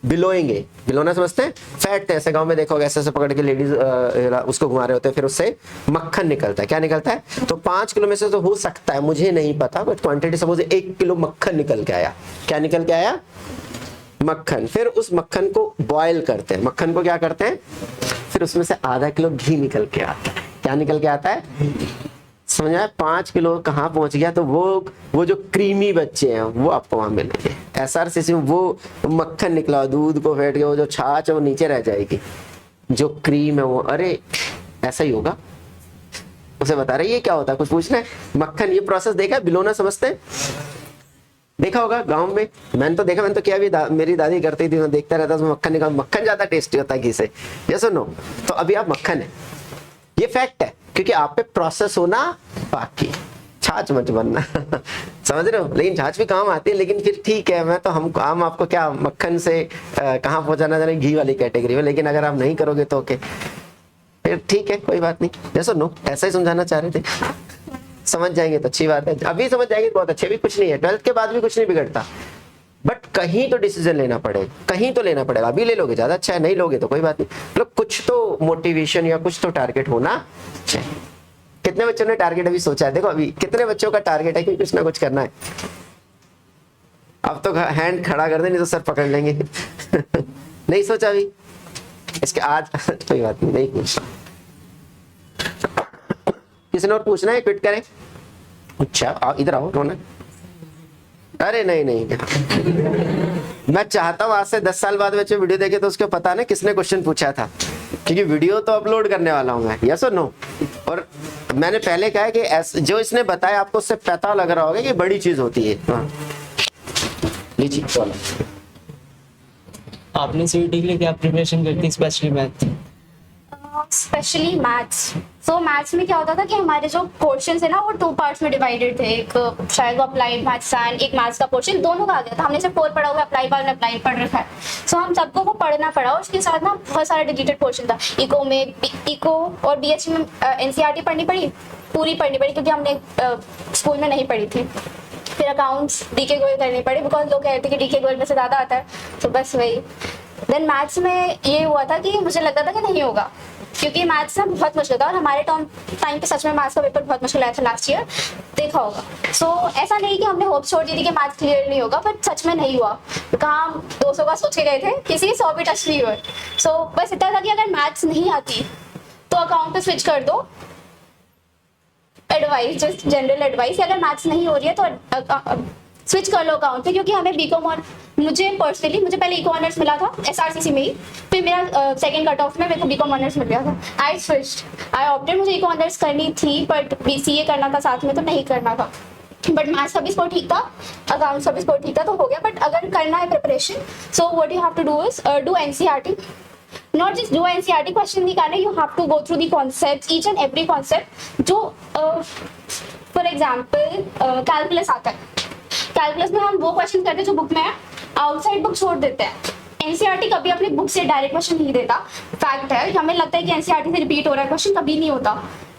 Speaker 1: बिलोएंगे। बिलोना समझते हैं, फैटते हैं, ऐसे गांव में देखोगे ऐसे ऐसे पकड़ के लेडीज उसको घुमा रहे होते हैं, फिर उससे मक्खन निकलता है। क्या निकलता है? तो 5 किलो में से तो हो सकता है, मुझे नहीं पता, बट क्वांटिटी सपोज 1 किलो मक्खन निकल के आया। क्या निकल के आया? मक्खन। फिर उस मक्खन को बॉयल करते हैं, मक्खन को क्या करते हैं, फिर उसमें से आधा किलो घी निकल के आता है। क्या निकल के आता है? समझ आया? 5 किलो कहाँ पहुंच गया, तो वो जो क्रीमी बच्चे हैं वो आपको वहां मिलेंगे। एसआरसीसी में वो मक्खन निकला, दूध को फेंट के वो जो छाछ है वो नीचे रह जाएगी, जो क्रीम है वो, अरे ऐसा ही होगा। उसे बता रही है क्या होता है, कुछ पूछना है? मक्खन, ये प्रोसेस देखा है, बिलोना समझते हैं, देखा होगा गांव में, मैंने तो देखा, मैंने तो क्या भी मेरी दादी करती थी, मैं देखता रहता था, मक्खन निकाल, मक्खन ज्यादा टेस्टी होता है घी से। ये सुनो, तो अभी आप मक्खन है, ये फैक्ट है, क्योंकि आप पे प्रोसेस होना बाकी, छाछ मत बनना। समझ रहे हो? लेकिन छाछ भी काम आती है, लेकिन फिर ठीक है, मैं तो हम आपको क्या मक्खन से कहाँ पहुंचाना चाह रहे, घी वाली कैटेगरी में। लेकिन अगर आप नहीं करोगे तो ओके, फिर ठीक है, कोई बात नहीं। जैसा नो, ऐसा ही समझाना चाह रहे थे, समझ जाएंगे तो अच्छी बात है, अभी समझ जाएंगे बहुत अच्छे, भी कुछ नहीं है, 12th के बाद भी कुछ नहीं बिगड़ता, बट कहीं तो डिसीजन लेना पड़ेगा, कहीं तो लेना पड़ेगा। अभी ले लोगे ज्यादा अच्छा है, नहीं लोगे तो कोई बात नहीं, मतलब कुछ तो मोटिवेशन या कुछ तो टारगेट होना चाहिए। कितने बच्चों ने टारगेट अभी सोचा है? देखो अभी कितने बच्चों का टारगेट है कि कुछ ना कुछ करना है? अब तो हैंड खड़ा कर दे, नहीं तो सर पकड़ लेंगे। नहीं सोचा अभी इसके आज? कोई बात नहीं, नहीं पूछना। किसी ने और पूछना है? क्विट करें? अच्छा इधर आओ रोना। अरे नहीं नहीं, मैं चाहता हूँ आज से 10 साल बाद बच्चे वीडियो देखे तो उसको पता ना किसने क्वेश्चन पूछा था, क्योंकि वीडियो तो अपलोड करने वाला हूँ मैं, यस और नो। और मैंने पहले कहा है कि जो इसने बताया आपको उससे पता लग रहा होगा कि बड़ी चीज होती है। हाँ लीजिए, चलो।
Speaker 7: आपने सीयूटी के लिए क्या प्रिपरेशन करती, स्पेशली मैथ?
Speaker 2: Specially maths. सो मैथ्स में क्या होता था कि हमारे जो क्वेश्चंस है ना, वो 2 पार्ट्स में डिवाइडेड थे। एक शायद वो अप्लाइड मैथ्स एंड एक मैथ्स का पोर्शन, दोनों का आ गया था। हमने सिर्फ 4 पढ़ा हुआ, अप्लाइड वाला अप्लाइड पढ़ रखा है। सो हम सबको वो पढ़ना पड़ा। उसके साथ ना बहुत सारा डिलीटेड पोर्शन था। इको में, इको और बीएचसी में एनसीईआरटी पढ़नी पड़ी, पूरी पढ़नी पड़ी, क्योंकि हमने स्कूल में नहीं पढ़ी थी। फिर अकाउंट्स डीके गोयल करनी पड़ी, बिकॉज लोग कहते थे कि डीके गोयल में से ज़्यादा आता है, तो बस वही। देन मैथ्स में ये हुआ था कि मुझे लगता था कि नहीं होगा, क्योंकि मैथ्स ना बहुत मुश्किल था, और हमारे टाइम पे सच में मैथ्स का पेपर बहुत मुश्किल आया था लास्ट ईयर, देखा होगा। सो ऐसा नहीं कि हमने होप छोड़ दी थी कि मैथ्स क्लियर नहीं होगा, बट सच में नहीं हुआ। कहाँ हम 200 का सोच के गए थे, किसी 100 भी टच नहीं हुए। सो बस इतना था कि अगर मैथ्स नहीं आती तो अकाउंट पे स्विच कर दो। एडवाइस, जस्ट जनरल एडवाइस, अगर मैथ्स नहीं हो रही है तो स्विच कर लो अकाउंट पे, क्योंकि हमें बीकॉम और मुझे पहले इको ऑनर्स मिला था एसआरसीसी में ही, फिर मेरा सेकंड कट ऑफ में मेरे को बीकॉम ऑनर्स मिल गया था। आई स्विच्ड, आई ऑप्टेड, मुझे इको ऑनर्स करनी थी बट बीसीए करना था साथ में, तो नहीं करना था। बट मैथ्स का भी स्कोर ठीक था, अकाउंट्स का भी स्कोर ठीक था, तो हो गया। बट अगर करना है preparation, so what you have to do is do NCERT. Not just do NCERT question नहीं करने, you have to go through the concepts, each and every concept। जो for example calculus आता है, कैलकुलस में हम वो क्वेश्चन करते हैं जो बुक में है, आउटसाइड बुक छोड़ देते हैं। एनसीईआरटी कभी अपनी बुक से डायरेक्ट क्वेश्चन नहीं देता। फैक्ट है, हमें लगता है कि एनसीईआरटी से रिपीट हो रहा है क्वेश्चन, कभी नहीं होता।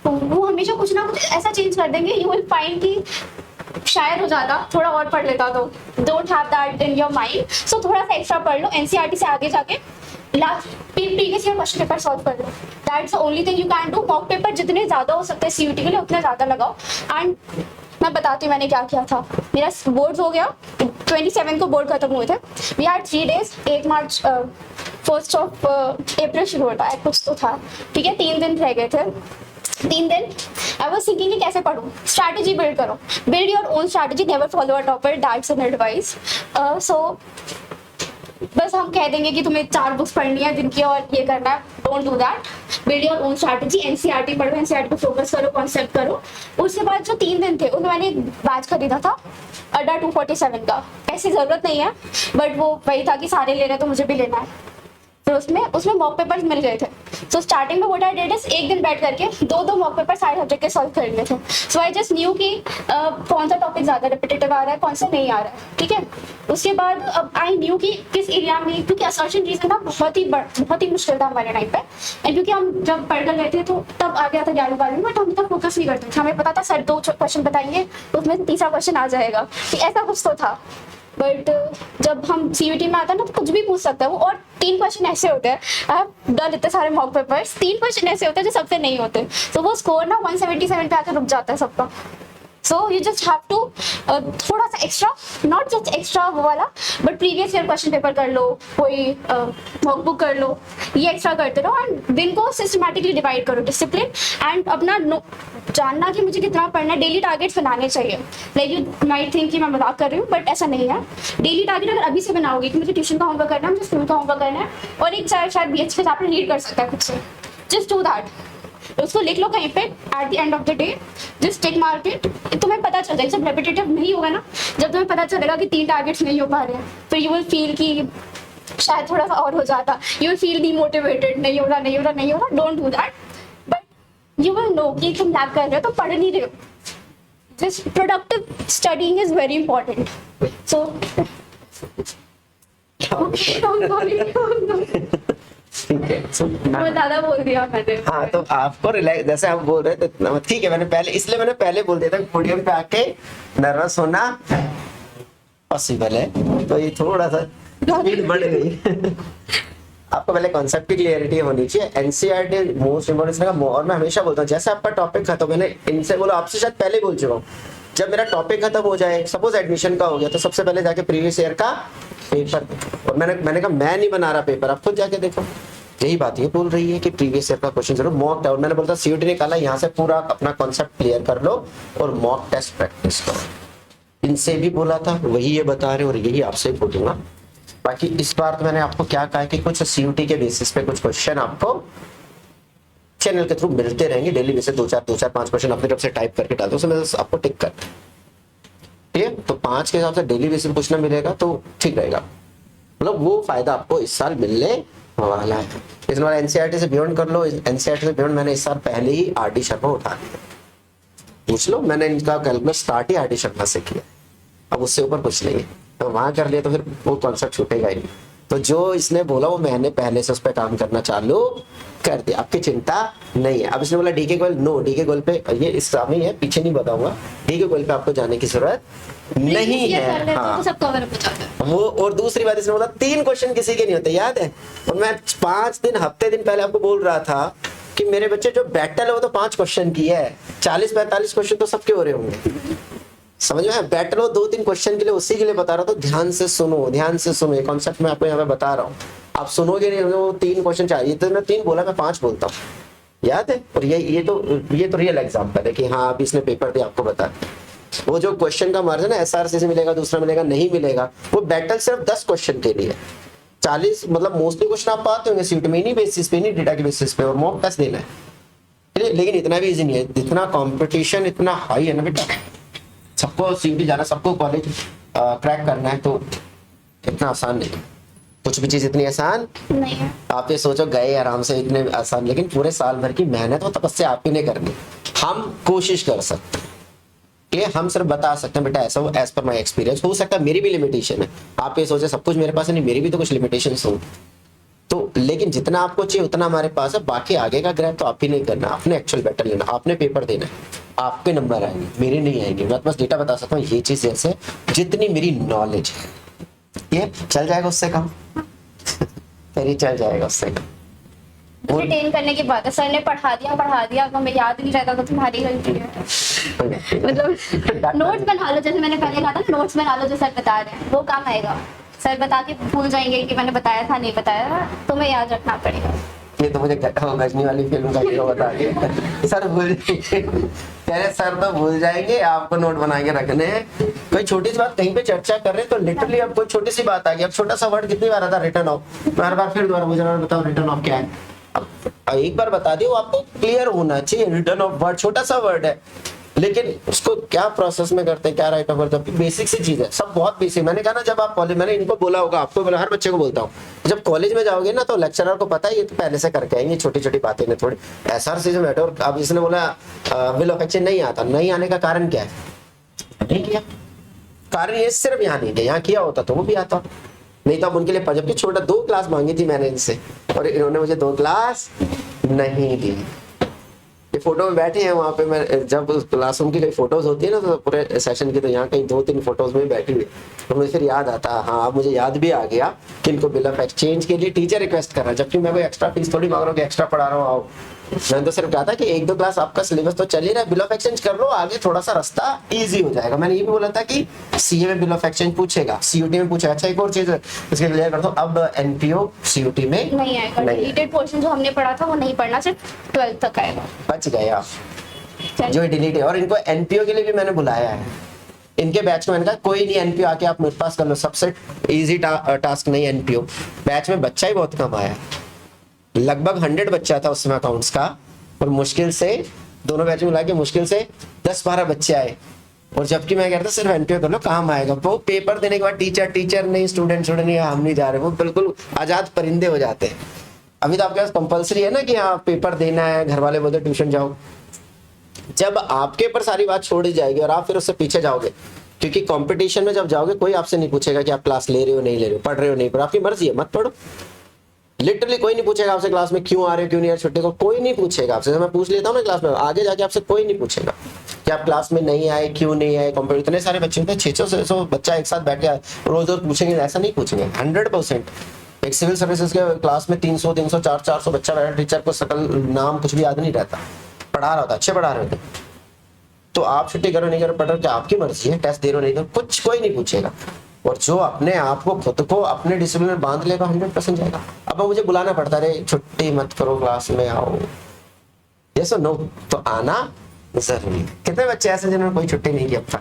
Speaker 2: तो वो हमेशा कुछ ना कुछ ऐसा चेंज कर देंगे, यू विल फाइंड कि शायद हो जाता, थोड़ा और पढ़ लेता तो don't have that in your mind, so थोड़ा सा एक्स्ट्रा पढ़ लो, एनसीईआरटी से आगे जाके last previous year question paper solve कर लो, that's the only thing you can do. Mock paper जितने ज्यादा हो सकते हैं सीयूटी के लिए उतने ज्यादा लगाओ। एंड मैं बताती हूँ मैंने क्या किया था। मेरा बोर्ड हो गया, 27 को बोर्ड खत्म हुए थे, वी हैड 3 days, 8 मार्च 1 अप्रैल शुरू होता है कुछ तो था, ठीक है, 3 दिन रह गए थे। 3 दिन आई वॉज थिंकिंग कि कैसे पढ़ूँ, स्ट्रैटेजी बिल्ड करो, build your own strategy, never follow a topper, that's an advice. So बस हम कह देंगे कि तुम्हें 4 बुक्स पढ़नी है जिनकी और ये करना है, don't do that, build your own strategy. NCERT पढ़ो, एनसीईआरटी पे फोकस करो, कॉन्सेप्ट करो। उसके बाद जो 3 दिन थे उनमें मैंने एक बैच खरीदा था अड्डा 247 का, पैसे जरूरत नहीं है बट वो वही था कि सारे ले रहे तो मुझे भी लेना है। फिर उसमें मॉक पेपर्स मिल गए थे। सो स्टार्टिंग में व्हाट आई डिड इज एक दिन बैठ करके 2 मॉक पेपर सारे सब्जेक्ट के सॉल्व करने थे। सो आई जस्ट न्यू कि कौन सा टॉपिक ज्यादा रिपीटेटिव आ रहा है, कौन सा नहीं आ रहा है, ठीक है। उसके बाद अब आई न्यू कि किस एरिया में, क्योंकि असर्शन रीजन था बहुत ही मुश्किल था हमारे टाइम पे, एंड क्योंकि हम जब पढ़ कर गए थे तो तब आ गया था 11वीं 12वीं में, बट हम तक फोकस नहीं करते थे। हमें पता था सर 2 क्वेश्चन बताएंगे तो उसमें तीसरा क्वेश्चन आ जाएगा, ऐसा कुछ तो था। बट जब हम सीयूटी में आता है ना तो कुछ भी पूछ सकता है वो, और 3 क्वेश्चन ऐसे होते हैं, आई हैव डन इतने सारे मॉक पेपर्स, 3 क्वेश्चन ऐसे होते हैं जो सबसे नहीं होते, तो वो स्कोर ना 177 पे आकर रुक जाता है सबका। So you just have to थोड़ा सा एक्स्ट्रा, नॉट जस्ट एक्स्ट्रा वो वाला, but previous year question paper कर लो, कोई मॉक बुक कर लो, ये एक्स्ट्रा करते रहो एंड दिन को सिस्टमैटिकली डिवाइड करो, डिसिप्लिन एंड अपना जानना कि मुझे कितना पढ़ना है। डेली टारगेट्स बनाने चाहिए। लाइक यू माइट थिंक कि मैं मजाक कर रही हूँ बट ऐसा नहीं है। डेली टारगेट अगर अभी से बनाओगे कि मुझे ट्यूशन का होमवर्क करना है, मुझे स्कूल का होमवर्क करना है, और एक शायद BH के चैप्टर रीड कर सकता है खुद से, जस्ट डू दैट। उसको लिख लो कहीं पे, at the end of the day just tick mark it. तुम्हें पता चल जाएगा, जब रेपिटेटिव नहीं होगा ना, जब तुम्हें पता चलेगा कि 3 टारगेट्स नहीं हो पा रहे हैं, फिर यू विल फील कि शायद थोड़ा सा और हो जाता, यू विल फील डीमोटिवेटेड, नहीं हो रहा, don't do that. But you will know कि तुम लैग कर रहे हो, तो पढ़ नहीं रहे हो। Just productive studying is very important. So
Speaker 1: ठीक है।
Speaker 2: बहुत ज्यादा बोल दिया मैंने।
Speaker 1: हाँ, तो आपको रिलैक्स, जैसे आप बोल रहे थे तो ठीक है, मैंने पहले बोल दिया था पोडियम पे आके नर्वस होना पॉसिबल है, तो ये थोड़ा सा स्पीड बढ़ गई। आपको पहले कॉन्सेप्ट की क्लियरिटी होनी चाहिए। एनसीईआरटी मोस्ट इंपोर्टेंट, और मैं हमेशा बोलता हूँ जैसे आपका टॉपिक खत्म, मैंने इनसे बोला, आपसे शायद पहले बोल चुका हूँ, जब मेरा टॉपिक खत्म हो जाए, सपोज एडमिशन का हो गया, तो सबसे पहले जाके प्रीवियस ईयर का पेपर, और मैंने कहा मैं नहीं बना रहा पेपर, आप खुद जाके देखो। यही बात ये बोल रही है कि प्रीवियस ईयर का क्वेश्चन जरूर मॉक टेस्ट, मैंने बोलता सीयूटी निकाला, यहाँ से पूरा अपना कॉन्सेप्ट क्लियर कर लो और मॉक टेस्ट प्रैक्टिस करो। इनसे भी बोला था, वही ये बता रहे और यही आपसे बोलूंगा। बाकी इस बार तो मैंने आपको क्या कहा कि कुछ सीयूटी के बेसिस पे कुछ क्वेश्चन आपको चैनल के थ्रू मिलते रहेंगे डेली बेसिस, 2-4 5 क्वेश्चन अपनी तरफ से टाइप करके डाल दो, उसमें आपको टिक कर, ठीक है। तो 5 के हिसाब से डेली बेसिस कुछ ना मिलेगा तो ठीक रहेगा, मतलब वो फायदा आपको इस साल मिलने वाला है। इस बार एनसीईआरटी से बियॉन्ड कर लो, एनसीईआरटी से बियॉन्ड मैंने इस साल पहले ही आरडी शर्मा उठा लिया, पूछ लो, मैंने इनका कैलकुलस स्टार्ट ही आरडी शर्मा से किया, अब उससे ऊपर कुछ नहीं है, तो वहां कर लिया तो फिर वो कॉन्सेप्ट छूटेगा ही नहीं। तो जो इसने बोला वो मैंने पहले से उस पर काम करना चालू कर दिया, आपकी चिंता नहीं है। अब इसने बोला D K Goyal, no, D K Goyal पे ये इस सामने है, पीछे नहीं बताऊंगा, डीके गोयल पे आपको जाने की जरूरत नहीं है। हाँ,
Speaker 2: सब कवर अप हो जाता है
Speaker 1: वो, और दूसरी बात इसने बोला 3 क्वेश्चन किसी के नहीं होते, याद है। और मैं 5 दिन हफ्ते दिन पहले आपको बोल रहा था कि मेरे बच्चे जो बैटल है वो तो 5 क्वेश्चन की है, 40-45 क्वेश्चन तो सबके हो रहे होंगे, समझ में। बैटल हो 2-3 क्वेश्चन के लिए, उसी के लिए बता रहा था, ध्यान से सुनो ये कॉन्सेप्ट मैं आपको यहाँ पे बता रहा हूँ, आप सुनोगे नहीं, वो 3 क्वेश्चन चाहिए, तो मैं 3 बोला, मैं 5 बोलता हूँ, याद है। और ये तो रियल एग्जाम्पल है कि हाँ अभी इसने पेपर दिया, आपको बता, वो जो क्वेश्चन का मार्जिन है एसआरसी से मिलेगा, दूसरा मिलेगा, नहीं मिलेगा, वो बैटल सिर्फ 10 क्वेश्चन के लिए, 40 मतलब मोस्टली क्वेश्चन आप पाते होंगे सीट में, नहीं बेसिस पे, नहीं डेटा के बेसिस पे, और मॉक टेस्ट देना है। लेकिन इतना भी इजी नहीं है, जितना कंपटीशन इतना हाई है ना बेटा, सबको सीयूटी जाना, सबको कॉलेज क्रैक करना है, तो इतना आसान नहीं, कुछ भी चीज इतनी आसान
Speaker 2: नहीं है।
Speaker 1: आप ये सोचो गए आराम से, इतने आसान, लेकिन पूरे साल भर की मेहनत वो तपस्या आप ही ने करनी। हम कोशिश कर सकते हैं, हम सिर्फ बता सकते हैं बेटा ऐसा हो, एज पर माई एक्सपीरियंस, हो सकता है मेरी भी लिमिटेशन है, आप ये सोचे सब कुछ मेरे पास है, नहीं, मेरी भी तो कुछ लिमिटेशन हो, तो लेकिन जितना आपको चाहिए उतना हमारे पास है, बाकी आगे का ग्रैब तो आप ही नहीं करना, आपने एक्चुअल बैटल लेना, आपने पेपर देना है। आपके नंबर आएंगे, मेरे नहीं आएंगे। मैं बस डेटा बता सकता हूँ ये चीज ऐसे, जितनी मेरी नॉलेज है ये चल जाएगा उससे कम फिर चल जाएगा उससे कम।
Speaker 2: रिटेन करने की बात है, सर ने पढ़ा दिया अब हमें याद नहीं रहता तो तुम्हारी गलती है। मतलब नोट्स बना लो, जैसे मैंने पहले कहा था, नोट्स बना लो जो सर बता रहे हैं, वो काम आएगा। सर बता के भूल जाएंगे कि मैंने बताया था नहीं बताया था, तुम्हें याद रखना पड़ेगा।
Speaker 1: ये तो मुझे गजनी वाली फिल्म का हीरो बता के सर भूल जाएंगे, कह रहे सर तो भूल जाएंगे, आपको नोट बना के रखने हैं। कोई छोटी सी बात कहीं पे चर्चा कर रहे हैं तो लिटरली अब कोई छोटी सी बात आ गई, अब छोटा सा वर्ड कितनी बार आता है रिटर्न ऑफ, मैं हर बार फिर दोबारा मुझे बताओ रिटर्न ऑफ क्या है। अब एक बार बता दियो, आपको क्लियर होना चाहिए रिटर्न ऑफ वर्ड छोटा सा वर्ड है, लेकिन उसको क्या प्रोसेस में करते हैं, क्या राइट ऑफ बर्थ, बेसिक सी चीज है, सब बहुत बेसिक। मैंने कहा ना जब आप कॉलेज, मैंने इनको बोला होगा, आपको बोला, हर बच्चे को बोलता हूँ, जब कॉलेज में जाओगे ना तो लेक्चरर को पता है ये तो पहले से करके आएंगे, छोटी छोटी बातें ने थोड़ी ऐसा चीज में। और अब इसने बोला विल ऑफ एक्शन नहीं आता, नहीं आने का कारण क्या है, नहीं किया, कारण ये सिर्फ यहाँ नहीं किया, यहाँ किया होता तो वो भी आता, नहीं तो अब उनके लिए, जबकि छोटा 2 क्लास मांगी थी मैंने इनसे और इन्होंने मुझे 2 क्लास नहीं दी। ये फोटो में बैठे हैं वहाँ पे, मैं जब क्लासरूम की कई फोटोज होती है ना तो पूरे सेशन की, तो यहाँ कहीं 2-3 फोटोज में बैठी हुई, तो मुझे फिर याद आता, हाँ अब मुझे याद भी आ गया कि इनको बिल ऑफ एक्सचेंज के लिए टीचर रिक्वेस्ट कर रहा है, जबकि मैं कोई एक्स्ट्रा फीस थोड़ी मांग रहा हूँ कि एक्स्ट्रा पढ़ा रहा हूँ आओ। मैंने तो सिर्फ कहा था कि 1-2 क्लास आपका सिलेबस तो चल ही रहा है, बिल ऑफ एक्सचेंज कर लो, आगे थोड़ा सा रास्ता इजी हो जाएगा। मैंने ये भी बोला था कि सीए में बिल ऑफ एक्सचेंज पूछेगा, सीयूटी में पूछेगा। अच्छा एक और चीज इसके क्लियर कर दो, अब एनपीओ सीयूटी में
Speaker 2: नहीं आएगा, डिलीटेड पोर्शन जो हमने पढ़ा था वो नहीं पढ़ना, सिर्फ 12th तक आएगा।
Speaker 1: बच गए आप जो डिलीट है। और इनको एनपीओ के लिए भी मैंने बुलाया है, इनके बैच में मैंने कहा कोई नहीं एनपीओ आके आप मेरे पास कर लो, सबसे इजी टास्क नहीं एनपीओ। बैच में बच्चा ही बहुत कम आया, लगभग 100 बच्चा था उसमें अकाउंट्स का, और मुश्किल से दोनों बैच में मिला के मुश्किल से 10-12 बच्चे आए, और जबकि मैं कहता सिर्फ एनपीओ कर लो काम आएगा। वो पेपर देने के बाद टीचर नहीं, स्टूडेंट नहीं, हम नहीं जा रहे, वो बिल्कुल आजाद परिंदे हो जाते हैं। अभी तो आपके पास कंपलसरी है ना कि हाँ पेपर देना है, घर वाले बोलते ट्यूशन जाओ। जब आपके ऊपर सारी बात छोड़ दी जाएगी और आप फिर उससे पीछे जाओगे, क्योंकि कंपटीशन में जब जाओगे कोई आपसे नहीं पूछेगा कि आप क्लास ले रहे हो नहीं ले रहे हो, पढ़ रहे हो नहीं पढ़, आपकी मर्जी है, मत पढ़ो। लिटरली कोई नहीं पूछेगा आपसे क्लास में क्यों आ रहे हो, क्यों नहीं आ रहे छुट्टी को, कोई नहीं पूछेगा आपसे। मैं पूछ लेता हूँ ना क्लास में, आगे जाके आपसे कोई नहीं पूछेगा कि आप क्लास में नहीं आए, क्यों नहीं आए। कंप्यूटर इतने सारे बच्चे होते हैं, 600 बच्चा एक साथ बैठ के रोज पूछेंगे, ऐसा नहीं पूछेंगे। 100% एक सिविल सर्विसेज के क्लास में 300 400 बच्चा बैठा, टीचर को सकल नाम कुछ भी याद नहीं रहता, पढ़ा रहा होता, अच्छे पढ़ा रहे होते, तो आप छुट्टी करो नहीं करो, पढ़ रहे हो, क्या आपकी मर्जी है, टेस्ट दे रहे हो नहीं दो, कुछ कोई नहीं पूछेगा। और जो अपने आप को खुद को अपने डिसिप्लिन में बांध लेगा 100% जाएगा। अब मुझे बुलाना पड़ता है, छुट्टी मत करो क्लास में आओ, यस और नो, तो आना जरूरी। कितने बच्चे ऐसे जिन्होंने कोई छुट्टी नहीं की अब तक?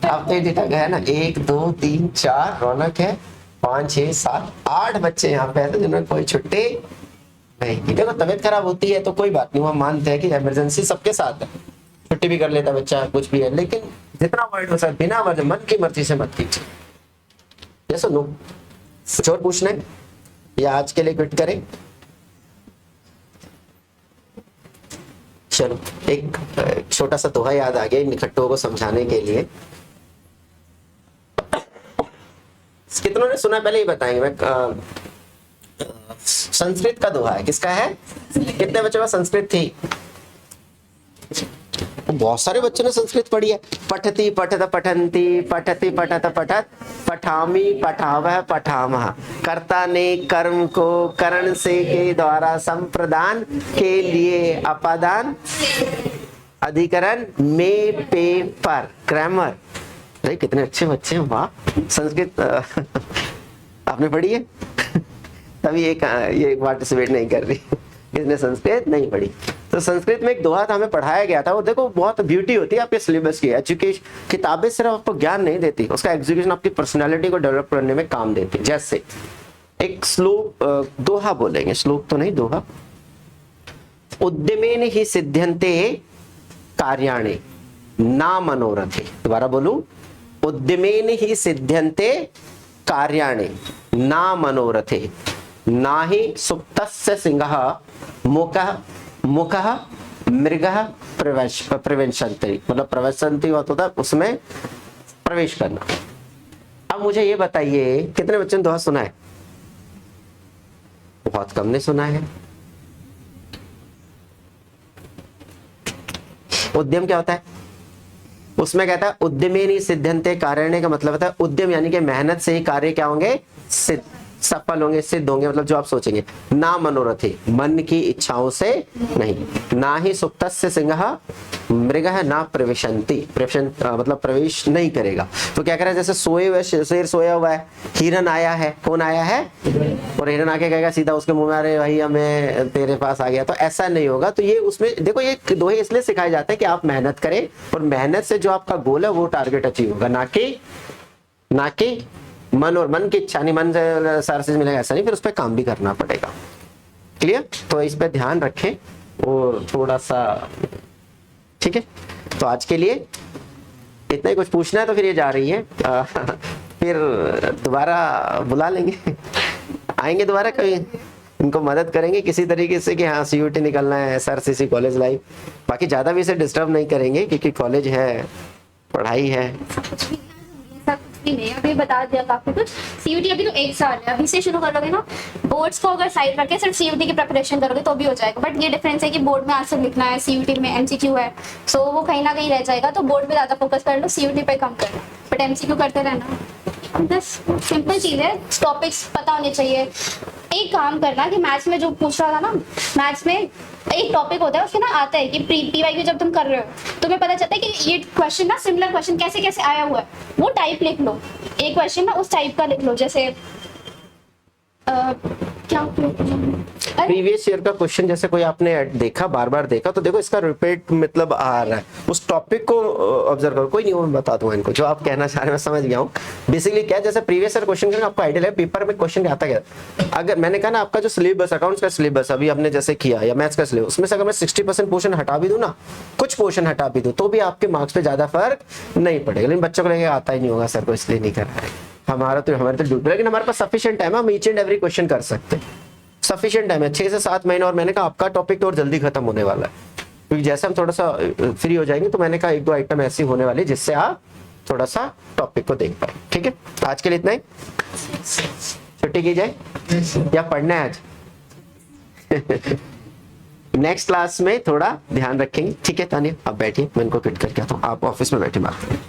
Speaker 1: अब तो ये डेटा गया ना, 1 2 3 4 रौनक है, 5 6 7 8 बच्चे यहाँ पे ऐसे जिन्होंने कोई छुट्टी नहीं। देखो तबीयत खराब होती है तो कोई बात नहीं, हम मानते हैं कि इमरजेंसी सबके साथ है, छुट्टी भी कर लेता बच्चा, कुछ भी है, लेकिन जितना अवॉइड हो सकता बिना मन की मर्जी से मत कीजिए। यस और नो? कुछ और पूछना है या आज के लिए क्विट करें? चलो एक छोटा सा दोहा याद आ गया इन निखट्टों को समझाने के लिए। कितनों ने सुना पहले ही बताएंगे। मैं संस्कृत का दोहा है, किसका है? कितने बच्चों का संस्कृत थी? बहुत सारे बच्चों ने संस्कृत पढ़ी है। पठति पठत पठंती, पठति पठत पठत, पठामी पठावह पठामह। कर्ता ने कर्म को करण से के द्वारा संप्रदान के लिए अपादान अधिकरण में पे पर। ग्रामर, अरे कितने अच्छे बच्चे हैं, वाह। संस्कृत आपने पढ़ी है? तभी ये पार्टिसिपेट नहीं कर रही, इसने संस्कृत नहीं पढ़ी। तो संस्कृत में एक दोहा था, हमें पढ़ाया गया था, वो देखो बहुत ब्यूटी होती है आपके सिलेबस की। एजुकेशन किताबें सिर्फ आपको ज्ञान नहीं देती, उसका एग्जीक्यूशन आपकी पर्सनालिटी को डेवलप करने में काम देती है। जैसे एक श्लोक, दोहा बोलेंगे, श्लोक तो नहीं, दोहा। उद्यमेन ही सिद्ध्यन्ते कार्याणि ना मनोरथे। दोबारा बोलूं, उद्यमेन ही सिद्ध्यन्ते कार्याणि ना मनोरथे, ना ही सुप्तस्य सिंहः मुखः मृगः प्रवेशन्ति। मतलब प्रवेशन्ति होता है उसमें प्रवेश करना। अब मुझे ये बताइए कितने बच्चों ने दोहा सुना है? बहुत कम ने सुना है। उद्यम क्या होता है? उसमें कहता है उद्यमेनि सिद्ध्यन्ते कार्यणे का मतलब होता है उद्यम यानी कि मेहनत से ही कार्य क्या होंगे? सिद्ध, सफल होंगे, सिद्ध होंगे, मतलब जो आप सोचेंगे। ना मनोरथी, मन की इच्छाओं से नहीं। ना ही सुप्तस्य सिंहः मृगः ना प्रविशन्ति, मतलब प्रवेश नहीं करेगा। तो क्या करें, जैसे सोए हुए शेर सोया हुआ है, हिरन आया है, कौन आया है? और हिरन आके कहेगा सीधा उसके मुंह में, अरे भाई हमें तेरे पास आ गया, तो ऐसा नहीं होगा। तो ये उसमें देखो, ये दोहे इसलिए सिखाए जाते हैं कि आप मेहनत करें और मेहनत से जो आपका गोल है वो टारगेट अचीव होगा, ना कि मन और मन की इच्छा नहीं, मन से सारा चीज मिलेगा ऐसा नहीं, फिर उस पर काम भी करना पड़ेगा। क्लियर? तो इस पे ध्यान रखें और थोड़ा सा, ठीक है। तो आज के लिए इतना ही। कुछ पूछना है तो फिर ये जा रही है फिर दोबारा बुला लेंगे, आएंगे दोबारा कभी, इनको मदद करेंगे किसी तरीके से कि हाँ CUT निकलना है, SRCC कॉलेज लाइफ। बाकी ज्यादा भी इसे डिस्टर्ब नहीं करेंगे क्योंकि कॉलेज है, पढ़ाई है।
Speaker 2: नहीं, अभी बता दिया काफी कुछ। CUT अभी तो 1 साल है, अभी से शुरू कर लोगे ना, बोर्ड्स को अगर साइड रख के सिर्फ CUT की प्रिपरेशन करोगे तो भी हो जाएगा। बट ये डिफरेंस है कि बोर्ड में आंसर लिखना है, CUT में MCQ है, सो वो कहीं ना कहीं रह जाएगा। तो बोर्ड पे ज्यादा फोकस कर लो, CUT पे कम करना, बट MCQ करते रहना। बस सिंपल चीज है, टॉपिक्स पता होने चाहिए। एक काम करना कि मैथ्स में जो पूछ रहा था ना, मैथ्स में एक टॉपिक होता है, उसके ना आता है कि PYQ जब तुम कर रहे हो तुम्हें पता चलता है कि ये क्वेश्चन ना, सिमिलर क्वेश्चन कैसे कैसे आया हुआ है, वो टाइप लिख लो। एक क्वेश्चन ना उस टाइप का लिख लो, जैसे क्या
Speaker 1: प्रीवियस ईयर का क्वेश्चन जैसे कोई आपने देखा, बार बार देखा, तो देखो इसका रिपीट मतलब आ रहा है, उस टॉपिक को ऑब्जर्व करो। कोई नहीं, मैं बता दूंगा इनको जो आप कहना चाह रहे हैं, मैं समझ गया हूँ। बेसिकली क्या है, जैसे प्रीवियस ईयर क्वेश्चन आपको आइडिया है पेपर में क्वेश्चन आता क्या। अगर मैंने कहा ना आपका जो सिलेबस, अकाउंट्स का सिलेबस अभी आपने जैसे किया, या मैथ्स का सिलेबस, उसमें से अगर मैं 60% पोर्शन हटा भी दूं ना, कुछ पोर्शन हटा भी दूं, तो भी आपके मार्क्स पे ज्यादा फर्क नहीं पड़ेगा। लेकिन बच्चों को लेके आता ही नहीं होगा सर को, इसलिए नहीं कर रहा है। हमारे तो ड्यूटी, लेकिन हमारे पास सफिशिएंट टाइम है, हम ईच एंड एवरी क्वेश्चन कर सकते हैं। सफिशिएंट टाइम है, 6 से 7 महीने। और मैंने कहा आपका टॉपिक तो और जल्दी खत्म होने वाला है, क्योंकि जैसे हम थोड़ा सा फ्री हो जाएंगे तो मैंने कहा 1-2 आइटम ऐसी होने वाली जिससे आप थोड़ा सा टॉपिक को देख पाए। ठीक है, आज के लिए इतना ही। छुट्टी की जाए या पढ़ना है आज? नेक्स्ट क्लास में थोड़ा ध्यान रखेंगे। ठीक है तानिया, आप बैठिए, मैं इनको किट करके आता हूँ, आप ऑफिस में बैठे बात करें।